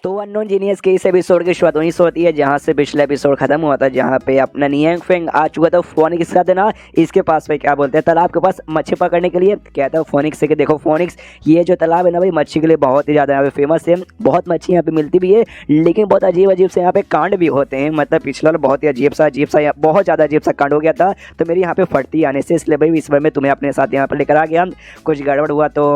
तो unknown genius के इस एपिसोड की शुरुआत वहीं से होती है जहां से पिछला एपिसोड खत्म हुआ था, जहां पे अपना नियांग फेंग आ चुका था फोनिक्स के साथ ना। इसके पास भाई क्या बोलते हैं, तालाब के पास मच्छी पकड़ने के लिए कहता है फोनिक्स से कि देखो फोनिक्स, ये जो तालाब है ना भाई मच्छी के लिए बहुत ही ज़्यादा यहाँ पे फेमस है, बहुत मच्छी यहाँ पे मिलती भी है, लेकिन बहुत अजीब अजीब से यहाँ पे कांड भी होते हैं। मतलब पिछला वाला बहुत ही अजीब सा बहुत ज़्यादा अजीब सा कांड हो गया था, तो मेरी यहाँ पे फटती आने से, इसलिए भाई इस बार मैं तुम्हें अपने साथ यहाँ पर लेकर आ गया। कुछ गड़बड़ हुआ तो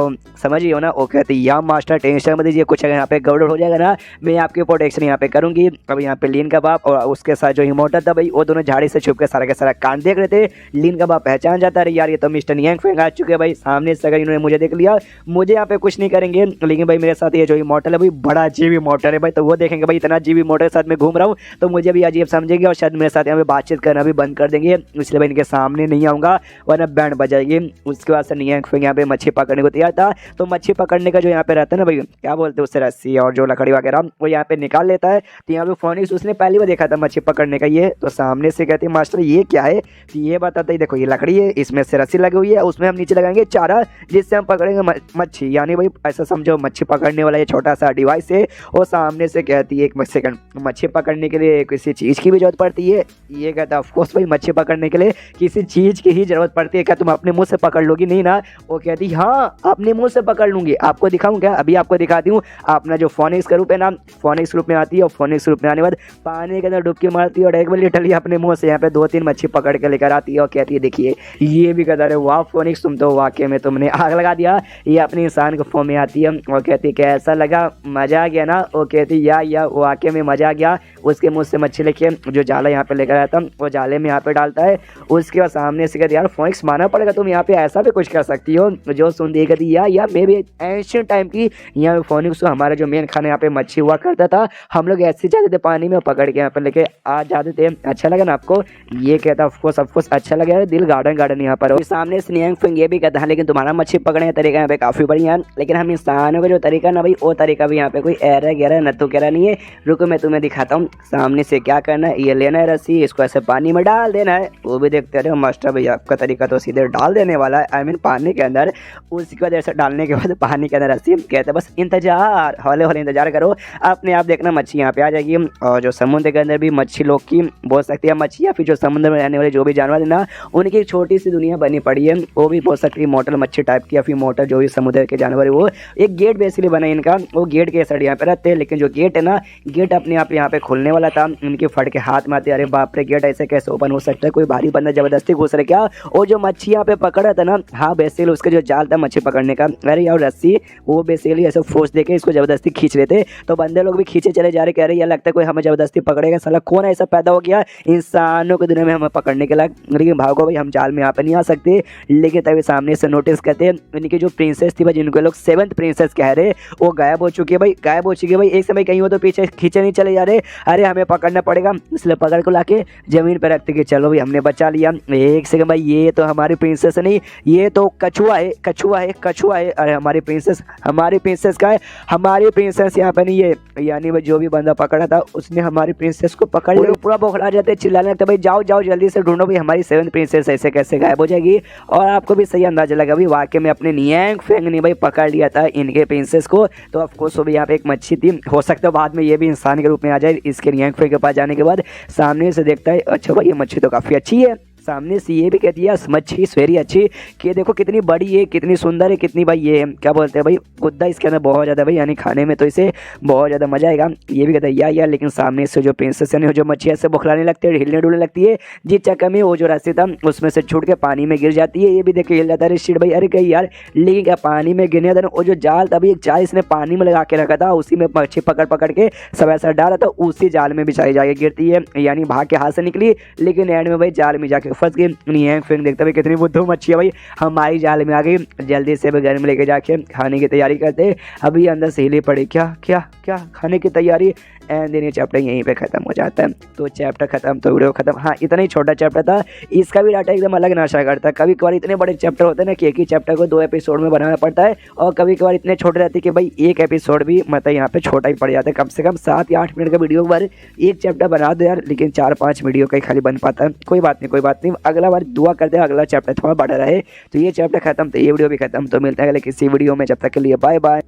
समझिए हो ना। वो कहते या मास्टर टेंशन मत लीजिए, कुछ अगर यहाँ पे गड़बड़ हो जाएगा ना, मैं आपके प्रोटेक्शन यहाँ पे करूंगी। अब यहाँ पे लीन का बाप और उसके साथ जो इमोर्टल था भाई, वो दोनों झाड़ी से छुप के सारा का सारा कांड देख रहे थे। लीन का बाप पहचान जाता है यार ये तो मिस्टर नियांग फेंग आ चुके हैं भाई सामने से, अगर इन्होंने मुझे देख लिया मुझे यहाँ पे कुछ नहीं करेंगे, लेकिन भाई मेरे साथ ये जो इमोर्टल है भाई बड़ा अजीब इमोर्टल है भाई, तो वो देखेंगे भाई इतना अजीब इमोर्टल के साथ में घूम रहा हूँ तो मुझे भी अजीब समझेंगे और शायद मेरे साथ यहाँ पे बातचीत करना भी बंद कर देंगे, इसलिए भाई इनके सामने नहीं आऊँगा वरना बैंड बजाएगी। उसके बाद से नियांग फेंग यहाँ पे मच्छी पकड़ने को तैयार था, तो मच्छी पकड़ने का जो यहाँ पे रहता है ना भाई, क्या बोलते हैं उससे, रस्सी और जो लकड़ी वगैरह वो यहाँ पे निकाल लेता है। तो यहाँ पे फोनिक्स उसने पहली बार देखा था मच्छी पकड़ने का ये, तो सामने से कहती है मास्टर ये क्या है, तो ये बताता है देखो ये लकड़ी है, इसमें से रस्सी लगी हुई है, उसमें हम नीचे लगाएंगे चारा जिससे हम पकड़ेंगे मच्छी, यानी भाई ऐसा समझो मच्छी पकड़ने वाला ये छोटा सा डिवाइस है। और सामने से कहती है एक सेकंड, मच्छी पकड़ने के लिए किसी चीज़ की भी जरूरत पड़ती है, ये कहता है ऑफकोर्स भाई मच्छी पकड़ने के लिए किसी चीज़ की ही जरूरत पड़ती है, क्या तुम अपने मुँह से पकड़ लोगी नहीं ना। वो कहती हाँ अपने मुँह से पकड़ लूंगी, आपको दिखाऊँ क्या, अभी आपको दिखाती हूँ। अपना जो फोनिक्स का रूप है ना, फोनिक्स रूप में आती है और फोनिक्स रूप में आने के बाद पानी के अंदर डुबकी मारती है और एक बार लिटरली अपने मुंह से यहाँ पे 2-3 मच्छी पकड़ के लेकर आती है और कहती है देखिए ये भी कहता है वाह फोनिक्स तुम तो वाकई में तुमने आग लगा दिया। ये अपने इंसान के फॉर्म में आती है और कहती है कैसा लगा, मजा आ गया ना। वो कहती या वाकई में मजा आ गया। उसके मुँह से मच्छी लेके जो जाला यहाँ पे लेकर आया था वो जाले में यहाँ पे डालता है। उसके बाद सामने से कहती यार फोनिक्स मानना पड़ेगा तुम यहाँ पे ऐसा भी कुछ कर सकती हो। जो सुन दी कहती या मे भी एंशिएंट टाइम की यहाँ पे फोनिक्स हमारा जो मेन खाना यहाँ पे मच्छी हुआ करता था, हम लोग ऐसे जाते थे पानी में पकड़ के यहाँ पे लेके आ जाते थे। अच्छा लगा ना आपको, ये कहता ऑफकोर्स अच्छा लगा यार, दिल गार्डन यहाँ पर हो। सामने से नियांग फेंग ये भी कहता है लेकिन तुम्हारा मच्छी पकड़ने का तरीका यहाँ पे काफी बढ़िया है, लेकिन हम इंसानों का जो तरीका ना भाई वो तरीका भी यहाँ पे कोई एरा गहरा नत्थु गहरा नहीं है। रुको मैं तुम्हें दिखाता हूँ सामने से क्या करना है। ये लेना है रस्सी, इसको ऐसे पानी में डाल देना है, वो भी देखते रहे मास्टर भैया आपका तरीका तो सीधे डाल देने वाला है, आई मीन पानी के अंदर। उसके बाद ऐसे डालने के बाद पानी के अंदर रस्सी, कहते बस इंतजार, हौले हौले इंतजार करो, अपने आप देखना मच्छी यहाँ पे आ जाएगी। और जो समुद्र के अंदर भी मच्छी लोग की बोल सकती है मच्छी, या फिर जो समुद्र में रहने वाले जो भी जानवर है ना उनकी एक छोटी सी दुनिया बनी पड़ी है, वो भी बोल सकती है मोटर मच्छी टाइप की, या फिर मोटर जो भी समुद्र के जानवर है वो एक गेट बेसिकली बना है इनका। वो गेट के साइड यहाँ पे रहते हैं, लेकिन जो गेट है ना, गेट अपने आप यहाँ पे खुलने वाला था, इनके फट के हाथ में आते, अरे बाप रे गेट ऐसे कैसे ओपन हो सकता है, कोई भारी बंदा जबरदस्ती घुस रहा क्या। और जो मच्छी यहाँ पे पकड़ा था ना, हाँ बेसिकली उसका जो जाल था मच्छी पकड़ने का, अरे यार रस्सी वो बेसिकली ऐसे फोर्स देके इसको जबरदस्ती खींच रहे थे, तो बंदे लोग भी खींचे चले जा रहे, कह रहे यार लगता है कोई हमें जबरदस्ती पकड़ेगा, साला कौन ऐसा पैदा हो गया इंसानों की दुनिया में हमें पकड़ने के लायक। लेकिन भागो भाई हम जाल में यहाँ पे नहीं आ सकते। लेकिन तभी सामने से नोटिस करते इनकी जो प्रिंसेस थी भाई, जिनको लोग 7th प्रिंसेस कह रहे, वो गायब हो चुकी है भाई, गायब हो चुकी है भाई। एक समय कहीं हो तो पीछे खींचे नहीं चले जा रहे, अरे हमें पकड़ना पड़ेगा, इसलिए पकड़ को लाके जमीन पर रखते कि चलो भाई हमने बचा लिया। एक सेकंड भाई, ये तो हमारी प्रिंसेस नहीं, ये तो कछुआ है, कछुआ है, कछुआ है। अरे हमारी प्रिंसेस का है, हमारी प्रिंसेस यहाँ पे नहीं है। यानी भाई जो भी बंदा पकड़ा था उसने हमारी प्रिंसेस को पकड़ लिया। पूरा बौखला जाते चिल्लाने लगते भाई जाओ जाओ जल्दी से ढूंढो भाई, हमारी 7th प्रिंसेस ऐसे कैसे गायब हो जाएगी। और आपको भी सही अंदाजा लगा भाई, वाकई में अपने नियांग फेंग ने भाई पकड़ लिया था इनके प्रिंसेस को। तो ऑफकोर्स वो भी यहाँ पे एक मच्छी थी, हो सकता है बाद में ये भी इंसान के रूप में आ जाए। इसके नियांग फेंग के पास जाने के बाद सामने से देखता है अच्छा भाई ये मच्छी तो काफ़ी अच्छी है। सामने से ये भी कहती है मच्छी इस वेरी अच्छी, कि देखो कितनी बड़ी है, कितनी सुंदर है, कितनी भाई ये क्या बोलते हैं भाई गुद्दा इसके अंदर बहुत ज़्यादा भाई, यानी खाने में तो इसे बहुत ज़्यादा मजा आएगा। ये भी कहता है या लेकिन सामने से जो प्रिंसेस यानी जो मच्छी ऐसे बुखलाने लगती है, हिलने डुलने लगती है, जिस चक्कर में वो जो रस्सी था उसमें से छूट के पानी में गिर जाती है। ये भी देख के हिल जाता है शिट भाई, अरे कहीं यार, लेकिन क्या पानी में गिरने था वो जो जाल था, एक जाल इसने पानी में लगा के रखा था, उसी में मच्छी पकड़ के सब ऐसा डाला था, उसी जाल में बिछाई जाके गिरती है, यानी भाग के हाथ से निकली, लेकिन एंड में भाई जाल में जाके फंस गई। फिर देखता भाई कितनी बुद्धू मच्छी है भाई, हमारी जाल में आ गई, जल्दी से घर में लेके जाके खाने की तैयारी करते। अभी अंदर से हिली पड़ी, क्या क्या क्या खाने की तैयारी। एंड देन ये चैप्टर यहीं पे खत्म हो जाता है। तो चैप्टर खत्म तो वीडियो खत्म। हाँ इतना ही छोटा चैप्टर था, इसका भी डाटा एकदम अलग नशा करता है। कभी कभार इतने बड़े चैप्टर होते हैं ना कि एक ही चैप्टर को 2 एपिसोड में बनाना पड़ता है, और कभी कभार इतने छोटे रहते हैं कि भाई एक एपिसोड भी मतलब यहाँ पे छोटा ही पड़ जाता है। कम से कम 7 या 8 मिनट का वीडियो बार एक चैप्टर बना दो यार, लेकिन 4-5 वीडियो का ही खाली बन पाता है। कोई बात नहीं, अगला बार दुआ करते हैं अगला चैप्टर थोड़ा बड़ा रहे। तो ये चैप्टर खत्म तो ये वीडियो भी खत्म, तो मिलता है अगले किसी वीडियो में, जब तक के लिए बाय बाय।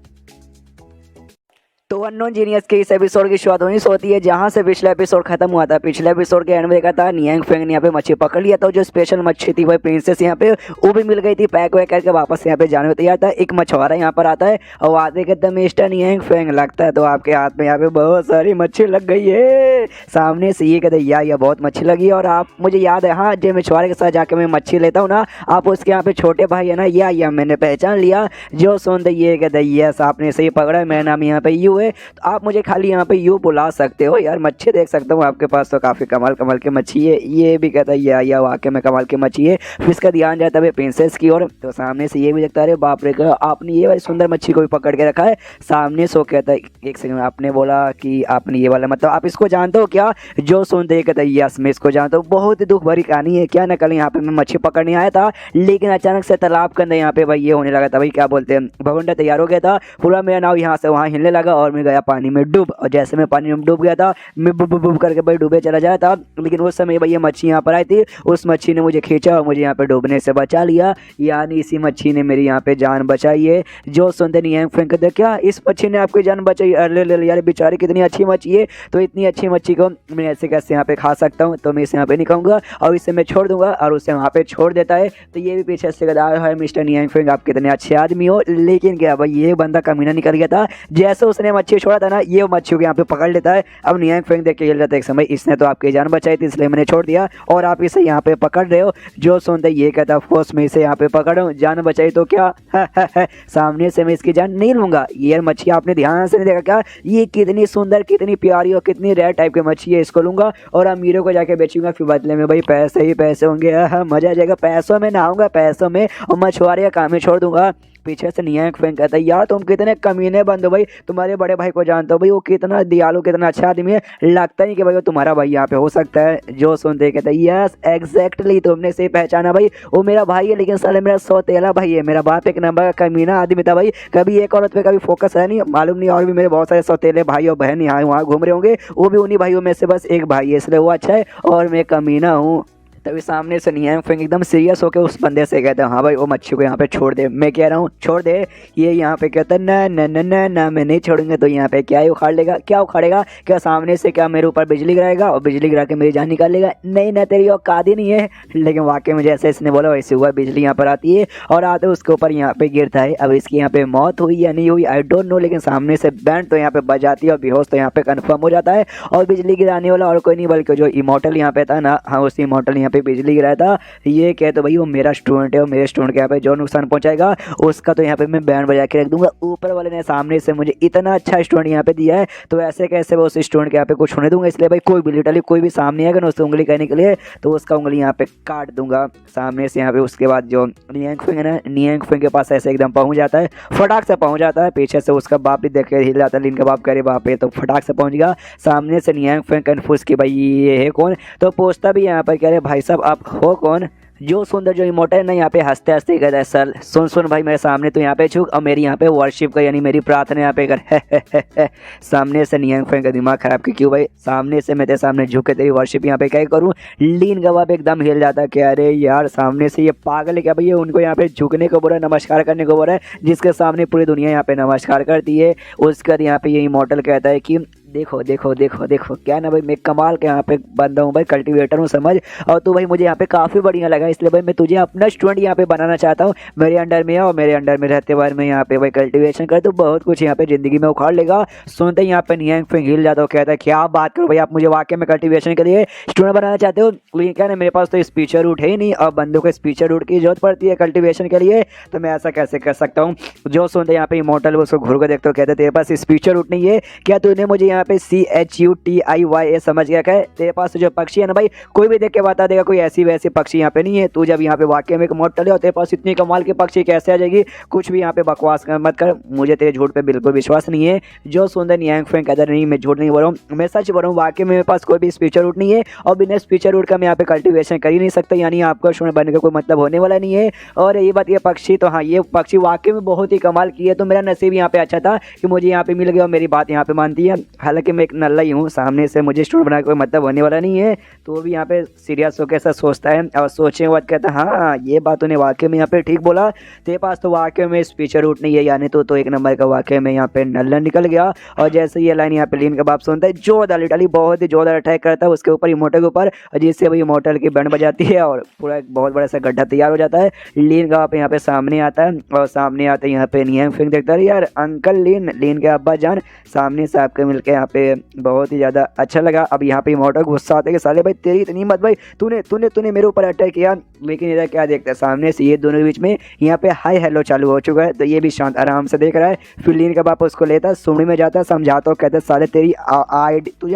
तो अननोन जीनियस के इस एपिसोड की शुरुआत वहीं से होती है जहां से पिछला एपिसोड खत्म हुआ था। पिछले एपिसोड के एंड में देखा था नियांग फेंग ने यहाँ पे मच्छी पकड़ लिया था। जो स्पेशल मच्छी थी वही प्रिंसेस यहाँ पे वो भी मिल गई थी। पैक वैक करके वापस यहाँ पे जाने को तैयार था। एक मछुआरा यहाँ पर आता है और आते कहता मिस्टर नियांग फेंग लगता है तो आपके हाथ में यहाँ पे बहुत सारी मच्छी लग गई है। सामने से ये कहते या बहुत मच्छी लगी और आप मुझे याद है हाँ जो मछुआरे के साथ जाके मैं मच्छी लेता हूँ ना आप उसके यहाँ पे छोटे भाई है ना या मैंने पहचान लिया। जो सुनते ये कहते यस आपने सही पकड़ा है मेरा नाम यहाँ पे यू है तो आप मुझे खाली यहाँ पे यू बुला सकते हो। यार मच्छी देख सकता हूँ आपके पास तो काफ़ी कमाल कमाल की मच्छी है। ये भी कहता है या वाकई में कमाल की मच्छी है। फिर इसका ध्यान जाता है प्रिंसेस की ओर तो सामने से ये भी देखता है बाप रे आपने ये वाली सुंदर मच्छी को भी पकड़ के रखा है। सामने से कहता है एक सेकंड आपने बोला कि आपने ये वाला मतलब आप इसको जानते हो क्या। जो सुनते कहता है यस मैं इसको जानता हूँ। बहुत ही दुख भरी कहानी है क्या ना कल यहाँ पे मैं मच्छी पकड़ने आया था लेकिन अचानक से तालाब के अंदर यहाँ पे भाई ये होने लगा था भाई क्या बोलते हैं भगुंडा तैयार हो गया था। पूरा मेरा नाव यहाँ से वहाँ हिलने लगा और मैं गया पानी में डूब और जैसे मैं पानी में डूब गया था मैं बुब करके भाई डूबे चला जाया था। लेकिन उस समय भाई ये मच्छी यहाँ पर आई थी उस मच्छी ने मुझे खींचा और मुझे यहाँ पे डूबने से बचा लिया। यानी इसी मच्छी ने मेरी यहाँ पे जान बचाई है। जो सुनते नियांग फेंग कहते क्या इस मच्छी ने आपकी जान बचाई। अरे ले यार बेचारी कितनी अच्छी मच्छी है तो इतनी अच्छी मच्छी को मैं ऐसे कैसे यहाँ पे खा सकता हूँ तो मैं इसे यहाँ पे नहीं खाऊंगा और इसे मैं छोड़ दूंगा और उसे वहाँ पे छोड़ देता है। तो ये भी पीछे से कहता है मिस्टर नियांग फेंग आप कितने अच्छे आदमी हो। लेकिन क्या भाई ये बंदा कमीना निकल गया था। जैसे उसने मच्छी छोड़ा था ना ये मच्छी को यहाँ पे पकड़ लेता है। अब नियांग फेंग देख के हिल जाता है एक समय इसने तो आपकी जान बचाई थी इसलिए मैंने छोड़ दिया और आप इसे यहाँ पे पकड़ रहे हो। जो सुनते ये कहता ऑफकोर्स मैं इसे यहाँ पे पकड़ूं जान बचाई तो क्या सामने से मैं इसकी जान नहीं लूंगा। ये मच्छी आपने ध्यान से नहीं देखा क्या ये कितनी सुंदर कितनी प्यारी और कितनी रेयर टाइप की मच्छी है। इसको लूंगा और अमीरों को जाके बेचूंगा फिर बदले में भाई पैसे ही पैसे होंगे। मजा आ जाएगा पैसों में नहाऊंगा पैसों में और मछुआरे का काम में छोड़ दूंगा। पीछे से नियांग फेंग कहता है यार तुम कितने कमीने बंद हो भाई तुम्हारे बड़े भाई को जानते हो भाई वो कितना दयालु कितना अच्छा आदमी है लगता नहीं कि भाई वो तुम्हारा भाई यहाँ पे हो सकता है। जो सुनते कहता है यस एग्जैक्टली तुमने सही पहचाना भाई वो मेरा भाई है लेकिन साले मेरा सौतेला भाई है। मेरा बाप एक नंबर का कमीना आदमी था भाई कभी एक औरत पे कभी फोकस है नहीं मालूम नहीं और भी मेरे बहुत सारे सौतेले भाई और बहन यहाँ वहाँ घूम रहे होंगे वो भी उन्हीं भाइयों में से बस एक भाई है इसलिए वो अच्छा है और मैं कमीना हूँ। तभी सामने से नियांग फेंग एकदम सीरियस होकर उस बंदे से कहते हैं हाँ भाई वो मच्छी को यहाँ पे छोड़ दे। मैं कह रहा हूँ छोड़ दे। ये यहाँ पे कहता है ना ना ना ना ना मैं नहीं छोड़ूंगा। तो यहाँ पे क्या ही उखाड़ लेगा क्या उखाड़ेगा क्या सामने से क्या मेरे ऊपर बिजली गिराएगा और बिजली गिरा के मेरी जान निकाल लेगा। नहीं ना तेरी औकात ही नहीं है। लेकिन वाकई में जैसे इसने बोला वैसे हुआ बिजली यहाँ पर आती है और आते उसके ऊपर यहाँ पे गिरता है। अब इसकी यहाँ पे मौत हुई या नहीं हुई आई डोंट नो लेकिन सामने से बैंड तो यहाँ पे बजाती है और बेहोश तो यहाँ पे कन्फर्म हो जाता है। और बिजली गिराने वाला और कोई नहीं बल्कि जो इमोर्टल यहाँ पे था ना हाँ उसी इमोर्टल यहाँ पे बिजली गिराया था। ये कहते तो भाई वो मेरा स्टूडेंट है और मेरे स्टूडेंट के यहाँ पे जो नुकसान पहुंचाएगा उसका तो यहाँ पे मैं बैंड बजा के रख दूंगा। ऊपर वाले ने सामने से मुझे इतना अच्छा स्टूडेंट यहाँ पे दिया है तो ऐसे कैसे वो उस स्टूडेंट के यहाँ पे कुछ होने दूंगा। इसलिए भाई कोई भी लिटरली कोई भी सामने आएगा ना उससे उंगली करने के लिए तो उसका उंगली यहाँ पे काट दूंगा सामने से यहाँ पे। उसके बाद जो नियांग फेंग है ना नियांग फेंग के पास ऐसे एकदम पहुंच जाता है फटाक से पहुंच जाता है। पीछे से उसका बाप भी देख के हिल जाता है लिन का बाप करे बाप है तो फटाक से पहुंच गया। सामने से नियांग फेंग कन्फ्यूज कि भाई ये है कौन तो पूछता भी यहाँ पर कह रहे भाई साहब आप हो कौन। जो सुंदर जो इमोटल है ना यहाँ पे हंसते हंसते कहता है सर सुन भाई मेरे सामने तो यहाँ पे झुक और मेरी यहाँ पे वर्शिप का यानी मेरी प्रार्थना यहाँ पे कर। सामने से नियांग फेंग का दिमाग खराब कि क्यों भाई सामने से मैं तेरे सामने झुक के तेरी वर्शिप यहाँ पे क्या करूँ। लीन गवाब एकदम हिल जाता है कि अरे यार सामने से ये पागल है क्या भैया उनको यहाँ पे झुकने को बोल रहा है नमस्कार करने को बोल रहा है जिसके सामने पूरी दुनिया यहाँ पे नमस्कार करती है। उसके बाद यहाँ पे ये इमोर्टल कहता है कि देखो देखो देखो देखो क्या ना भाई मैं कमाल के यहाँ पे बंदा हूँ भाई कल्टीवेटर हूँ समझ और तू भाई मुझे यहाँ पे काफ़ी बढ़िया लगा इसलिए भाई मैं तुझे अपना स्टूडेंट यहाँ पे बनाना चाहता हूँ। मेरे अंडर में और मेरे अंडर में रहते बार में यहाँ पे भाई कल्टीवेशन कर तो बहुत कुछ यहाँ पे ज़िंदगी में उखाड़ लेगा। सुनते ही यहाँ पे नियांग फेंग हिल जाता है कहता है क्या आप बात करो भाई आप मुझे वाकई में कल्टीवेशन के लिए स्टूडेंट बनाना चाहते हो। लेकिन क्या ना मेरे पास तो स्पीचर रूट है ही नहीं और बंदों को स्पीचर रूट की जरूरत पड़ती है कल्टीवेशन के लिए तो मैं ऐसा कैसे कर सकता हूँ। जो सुनते यहाँ पे इमोर्टल उसको घूर कर देखते हो कहते तेरे पास स्पीचर रूट नहीं है क्या तूने मुझे यहाँ पे CHUTIYA समझ गया क्या तेरे पास जो पक्षी है ना भाई कोई भी देख के बता देगा कोई ऐसी वैसी पक्षी यहाँ पे नहीं है। तू जब यहाँ पे वाकई में एक इमोर्टल है और तेरे पास इतनी कमाल की पक्षी कैसे आ जाएगी। कुछ भी यहाँ पे बकवास मत कर मुझे तेरे झूठ पे बिल्कुल विश्वास नहीं है। जो सुंदर नियांग फेंग कहता नहीं मैं झूठ नहीं बोल रहा हूँ मैं सच बोल रहा हूँ वाकई में मेरे पास कोई भी स्पीचर रूट नहीं है और बिना स्पीचर रूट का मैं यहाँ पे कल्टीवेशन कर ही नहीं सकता यानी आपका स्टूडेंट बनने का कोई मतलब होने वाला नहीं है। और ये बात ये पक्षी तो हाँ ये पक्षी वाकई में बहुत ही कमाल की है तो मेरा नसीब यहाँ पे अच्छा था कि मुझे यहाँ पे मिल गया और मेरी बात यहाँ पे मानती है। हालांकि मैं एक नल्ला ही हूँ, सामने से मुझे स्टूडेंट बना के कोई मतलब होने वाला नहीं है। तो वो भी यहाँ पे सीरियस होकर ऐसा सोचता है और सोचने के बाद कहता है हाँ ये बात तूने वाकई में यहाँ पे ठीक बोला, तेरे पास तो वाकई में स्पीचर रूट नहीं है, यानी तो एक नंबर का वाकई में यहाँ पे नल्ला निकल गया। और जैसे ये लाइन यहाँ पे लीन का बाप सुनता है, जोरदार लिटरली बहुत ही जोरदार अटैक करता है उसके ऊपर, इमोटल के ऊपर, जिससे वही इमोटल की बैंड बजाती है और पूरा एक बहुत बड़ा सा गड्ढा तैयार हो जाता है। लीन का बाप यहाँ पे सामने आता है और सामने आते यहाँ पे नियंग फेंग देखता है यार अंकल लीन के अब्बा जान सामने से आपके मिलके यहाँ पे बहुत ही ज़्यादा अच्छा लगा। अब यहाँ पे इमोटल गुस्सा आते कि साले भाई तेरी इतनी हिम्मत भाई, तूने तूने तूने मेरे ऊपर अटैक किया। लेकिन इधर क्या देखता है सामने से ये दोनों के बीच में यहाँ पे हाई हेलो चालू हो चुका है। तो ये भी शांत आराम से देख रहा है। फिर लीन का बाप उसको लेता है, सुमड़ी में जाता है, समझाता और कहता है साले तेरी तुझे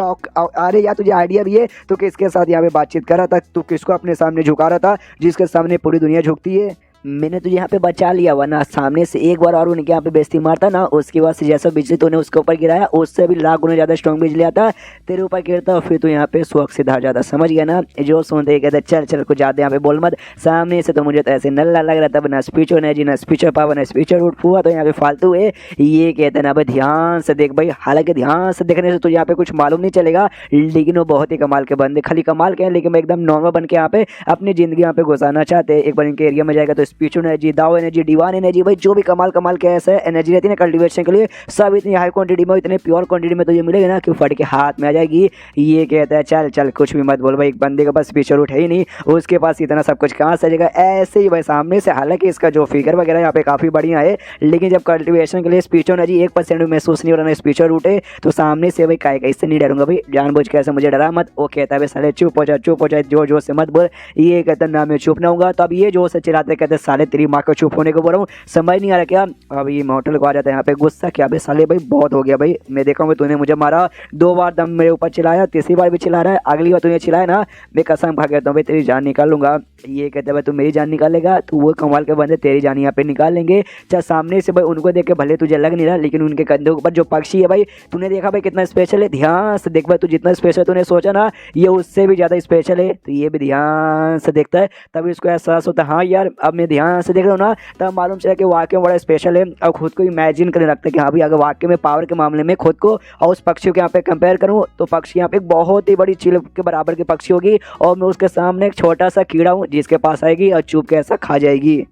अरे यार तुझे आइडिया भी है, तो किसके साथ यहाँ पे बातचीत कर रहा था, तू किसको अपने सामने झुका रहा था जिसके सामने पूरी दुनिया झुकती है। मैंने तुझे यहाँ पे बचा लिया, वरना सामने से एक बार और उनके यहाँ पे बेइज्जती मारता ना, उसके बाद से जैसा बिजली तूने उसके ऊपर गिराया उससे भी लाख गुना ज़्यादा स्ट्रॉन्ग बिजली आता तेरे ऊपर गिरता और फिर तू यहाँ पे सुख से धार जाता, समझ गया ना। जो सुनते कहते चल चल कुछ ज़्यादा यहाँ पे बोल मत, सामने से तो मुझे तो ऐसे नल्ला लग रहा था, ना स्पीचर एनर्जी ना स्पीचर पावर ना स्पीचर रूट हुआ, तो यहाँ पे फालतू है। ये कहते ना भाई ध्यान से देख भाई, हालांकि ध्यान से देखने से तो यहाँ पे कुछ मालूम नहीं चलेगा, लेकिन वो बहुत ही कमाल के बंदे, खाली कमाल के हैं, लेकिन एकदम नॉर्मल बन के यहाँ पे अपनी ज़िंदगी यहाँ पे गुजारना चाहते हैं। एक बार इनके एरिया में जाएगा तो स्पीचर एनर्जी, एनर्जी, डिवाइन एनर्जी, भाई जो भी कमाल के ऐसे एनर्जी रहती है ना कल्टीवेशन के लिए, सब इतनी हाई क्वांटिटी में, इतने प्योर क्वांटिटी में तो ये मिलेगा ना कि फट के हाथ में आ जाएगी। ये कहता है चल चल कुछ भी मत बोल भाई, एक बंदे के पास स्पीचर रूट है ही नहीं, उसके पास इतना सब कुछ कहाँ से आ जाएगा। ऐसे ही भाई सामने से, हालांकि इसका जो फिगर वगैरह यहाँ पे काफ़ी बढ़िया है, लेकिन जब कल्टीवेशन के लिए स्पीचर एनर्जी 1% भी महसूस नहीं हो रहा है, स्पीचर रूट है, तो सामने से भाई काय इससे नहीं डरूंगा भाई, जानबूझ के ऐसे मुझे डरा मत। वो कहता है भाई साले चुप हो जाए, जोर से मत बोल। ये कहता है ना मैं चुप ना होऊंगा। तो अब ये जोर से चिल्लाते कहते साले तेरी माँ को चुप होने को बोल रहा हूँ, समझ नहीं आ रहा क्या। अब ये होटल को आ जाता है यहाँ पे गुस्सा, क्या भाई साले भाई बहुत हो गया भाई, मैं देखा हूँ तूने मुझे मारा 2 बार दम मेरे ऊपर चिल्लाया, तीसरी बार भी चिल्ला रहा है, अगली बार तूने चिल्लाया ना मैं कसम खा कहता हूँ भाई तेरी जान निकाल लूंगा। ये कहते हैं भाई तू मेरी जान निकालेगा, तू वो कमाल के बंदे तेरी जान यहाँ पे निकाल लेंगे। चाहे सामने से भाई उनको देख के भले तुझे लग नहीं रहा, लेकिन उनके कंधों के ऊपर जो पक्षी है भाई तूने देखा भाई कितना स्पेशल है, ध्यान से देख भाई, तू जितना स्पेशल तूने सोचा ना ये उससे भी ज़्यादा स्पेशल है। तो ये भी ध्यान से देखता है, तभी उसको एहसास होता है हाँ यार अब मैं ध्यान से देख रहा हूँ ना, तब मालूम चला कि वाकई में बड़ा स्पेशल है। और खुद को इमेजिन करने लगता है कि हाँ भाई अगर वाकई में पावर के मामले में खुद को और उस पक्षी को यहाँ पे कंपेयर करूँ तो पक्षी यहाँ पे एक बहुत ही बड़ी चील के बराबर की पक्षी होगी, और मैं उसके सामने एक छोटा सा कीड़ा हूँ जिसके पास आएगी और चुप के ऐसा खा जाएगी।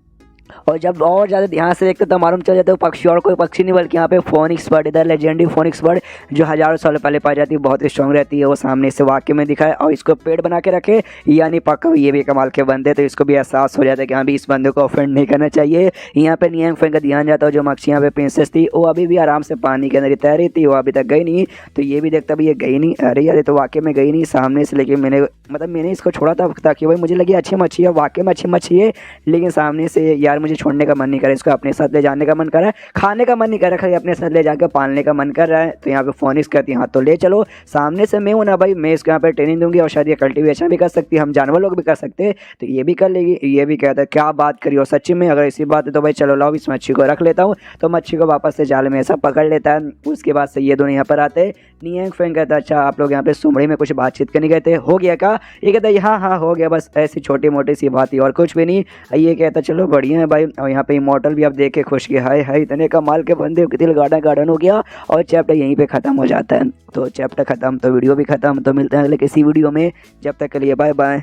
और जब और ज़्यादा ध्यान से देखते तो मालूम चल जाता है पक्षी और कोई पक्षी नहीं बल्कि यहाँ पे फोनिक्स बर्ड, इधर लेजेंडरी फोनिक्स बर्ड जो हज़ारों साल पहले पाई जाती है, बहुत ही स्ट्रॉन्ग रहती है, वो सामने से वाकई में दिखाए और इसको पेड़ बना के रखे, यानी पक्का ये भी कमाल के बंदे। तो इसको भी एहसास हो जाता है कि हाँ भी इस बंदे को ऑफेंड नहीं करना चाहिए। यहाँ पे नियंग फेंग का ध्यान जाता है, जो मच्छी यहाँ पे प्रिंसेस थी वो अभी भी आराम से पानी के अंदर तैर रही थी, वो अभी तक गई नहीं। तो ये भी देखता भी ये गई नहीं, अरे यार ये तो वाकई में गई नहीं सामने से, लेकिन मैंने इसको छोड़ा था ताकि भाई मुझे लगी अच्छी मच्छी है, वाकई में अच्छी मच्छी है, लेकिन सामने से यार मुझे छोड़ने का मन नहीं कर रहा, इसको अपने साथ ले जाने का मन कर रहा है, खाने का मन नहीं कर रहा, खाली अपने साथ ले जाकर पालने का मन कर रहा है। तो यहाँ पे फोनिक्स कहती है हाँ तो ले चलो, सामने से मैं हूँ ना भाई, मैं इसको यहाँ पे ट्रेनिंग दूंगी और शायद ये कल्टीवेशन भी कर सकती है, हम जानवर लोग भी कर सकते हैं, तो ये भी कर लेगी। ये भी कहता है क्या बात करी हो सच्ची में, अगर इसी बात है तो भाई चलो लाओ इस मच्छी को रख लेता हूँ। तो मच्छी को वापस से जाल में ऐसा पकड़ लेता है। उसके बाद से ये दोनों यहाँ पर आते हैं। नियंग फेंग कहता है अच्छा आप लोग यहाँ पे सुमड़ी में कुछ बातचीत करने गए थे, हो गया क्या? ये कहता है हाँ हो गया, बस ऐसी छोटी मोटी सी बात ही और कुछ भी नहीं। ये कहता चलो बढ़िया है भाई। और यहाँ पे इमॉर्टल भी आप देख के खुश किया, हाय इतने कमाल के बंदे, दिल गार्डन हो गया। और चैप्टर यहीं पे ख़त्म हो जाता है। तो चैप्टर ख़त्म तो वीडियो भी ख़त्म। तो मिलते हैं अगले किसी वीडियो में, जब तक के लिए बाय बाय।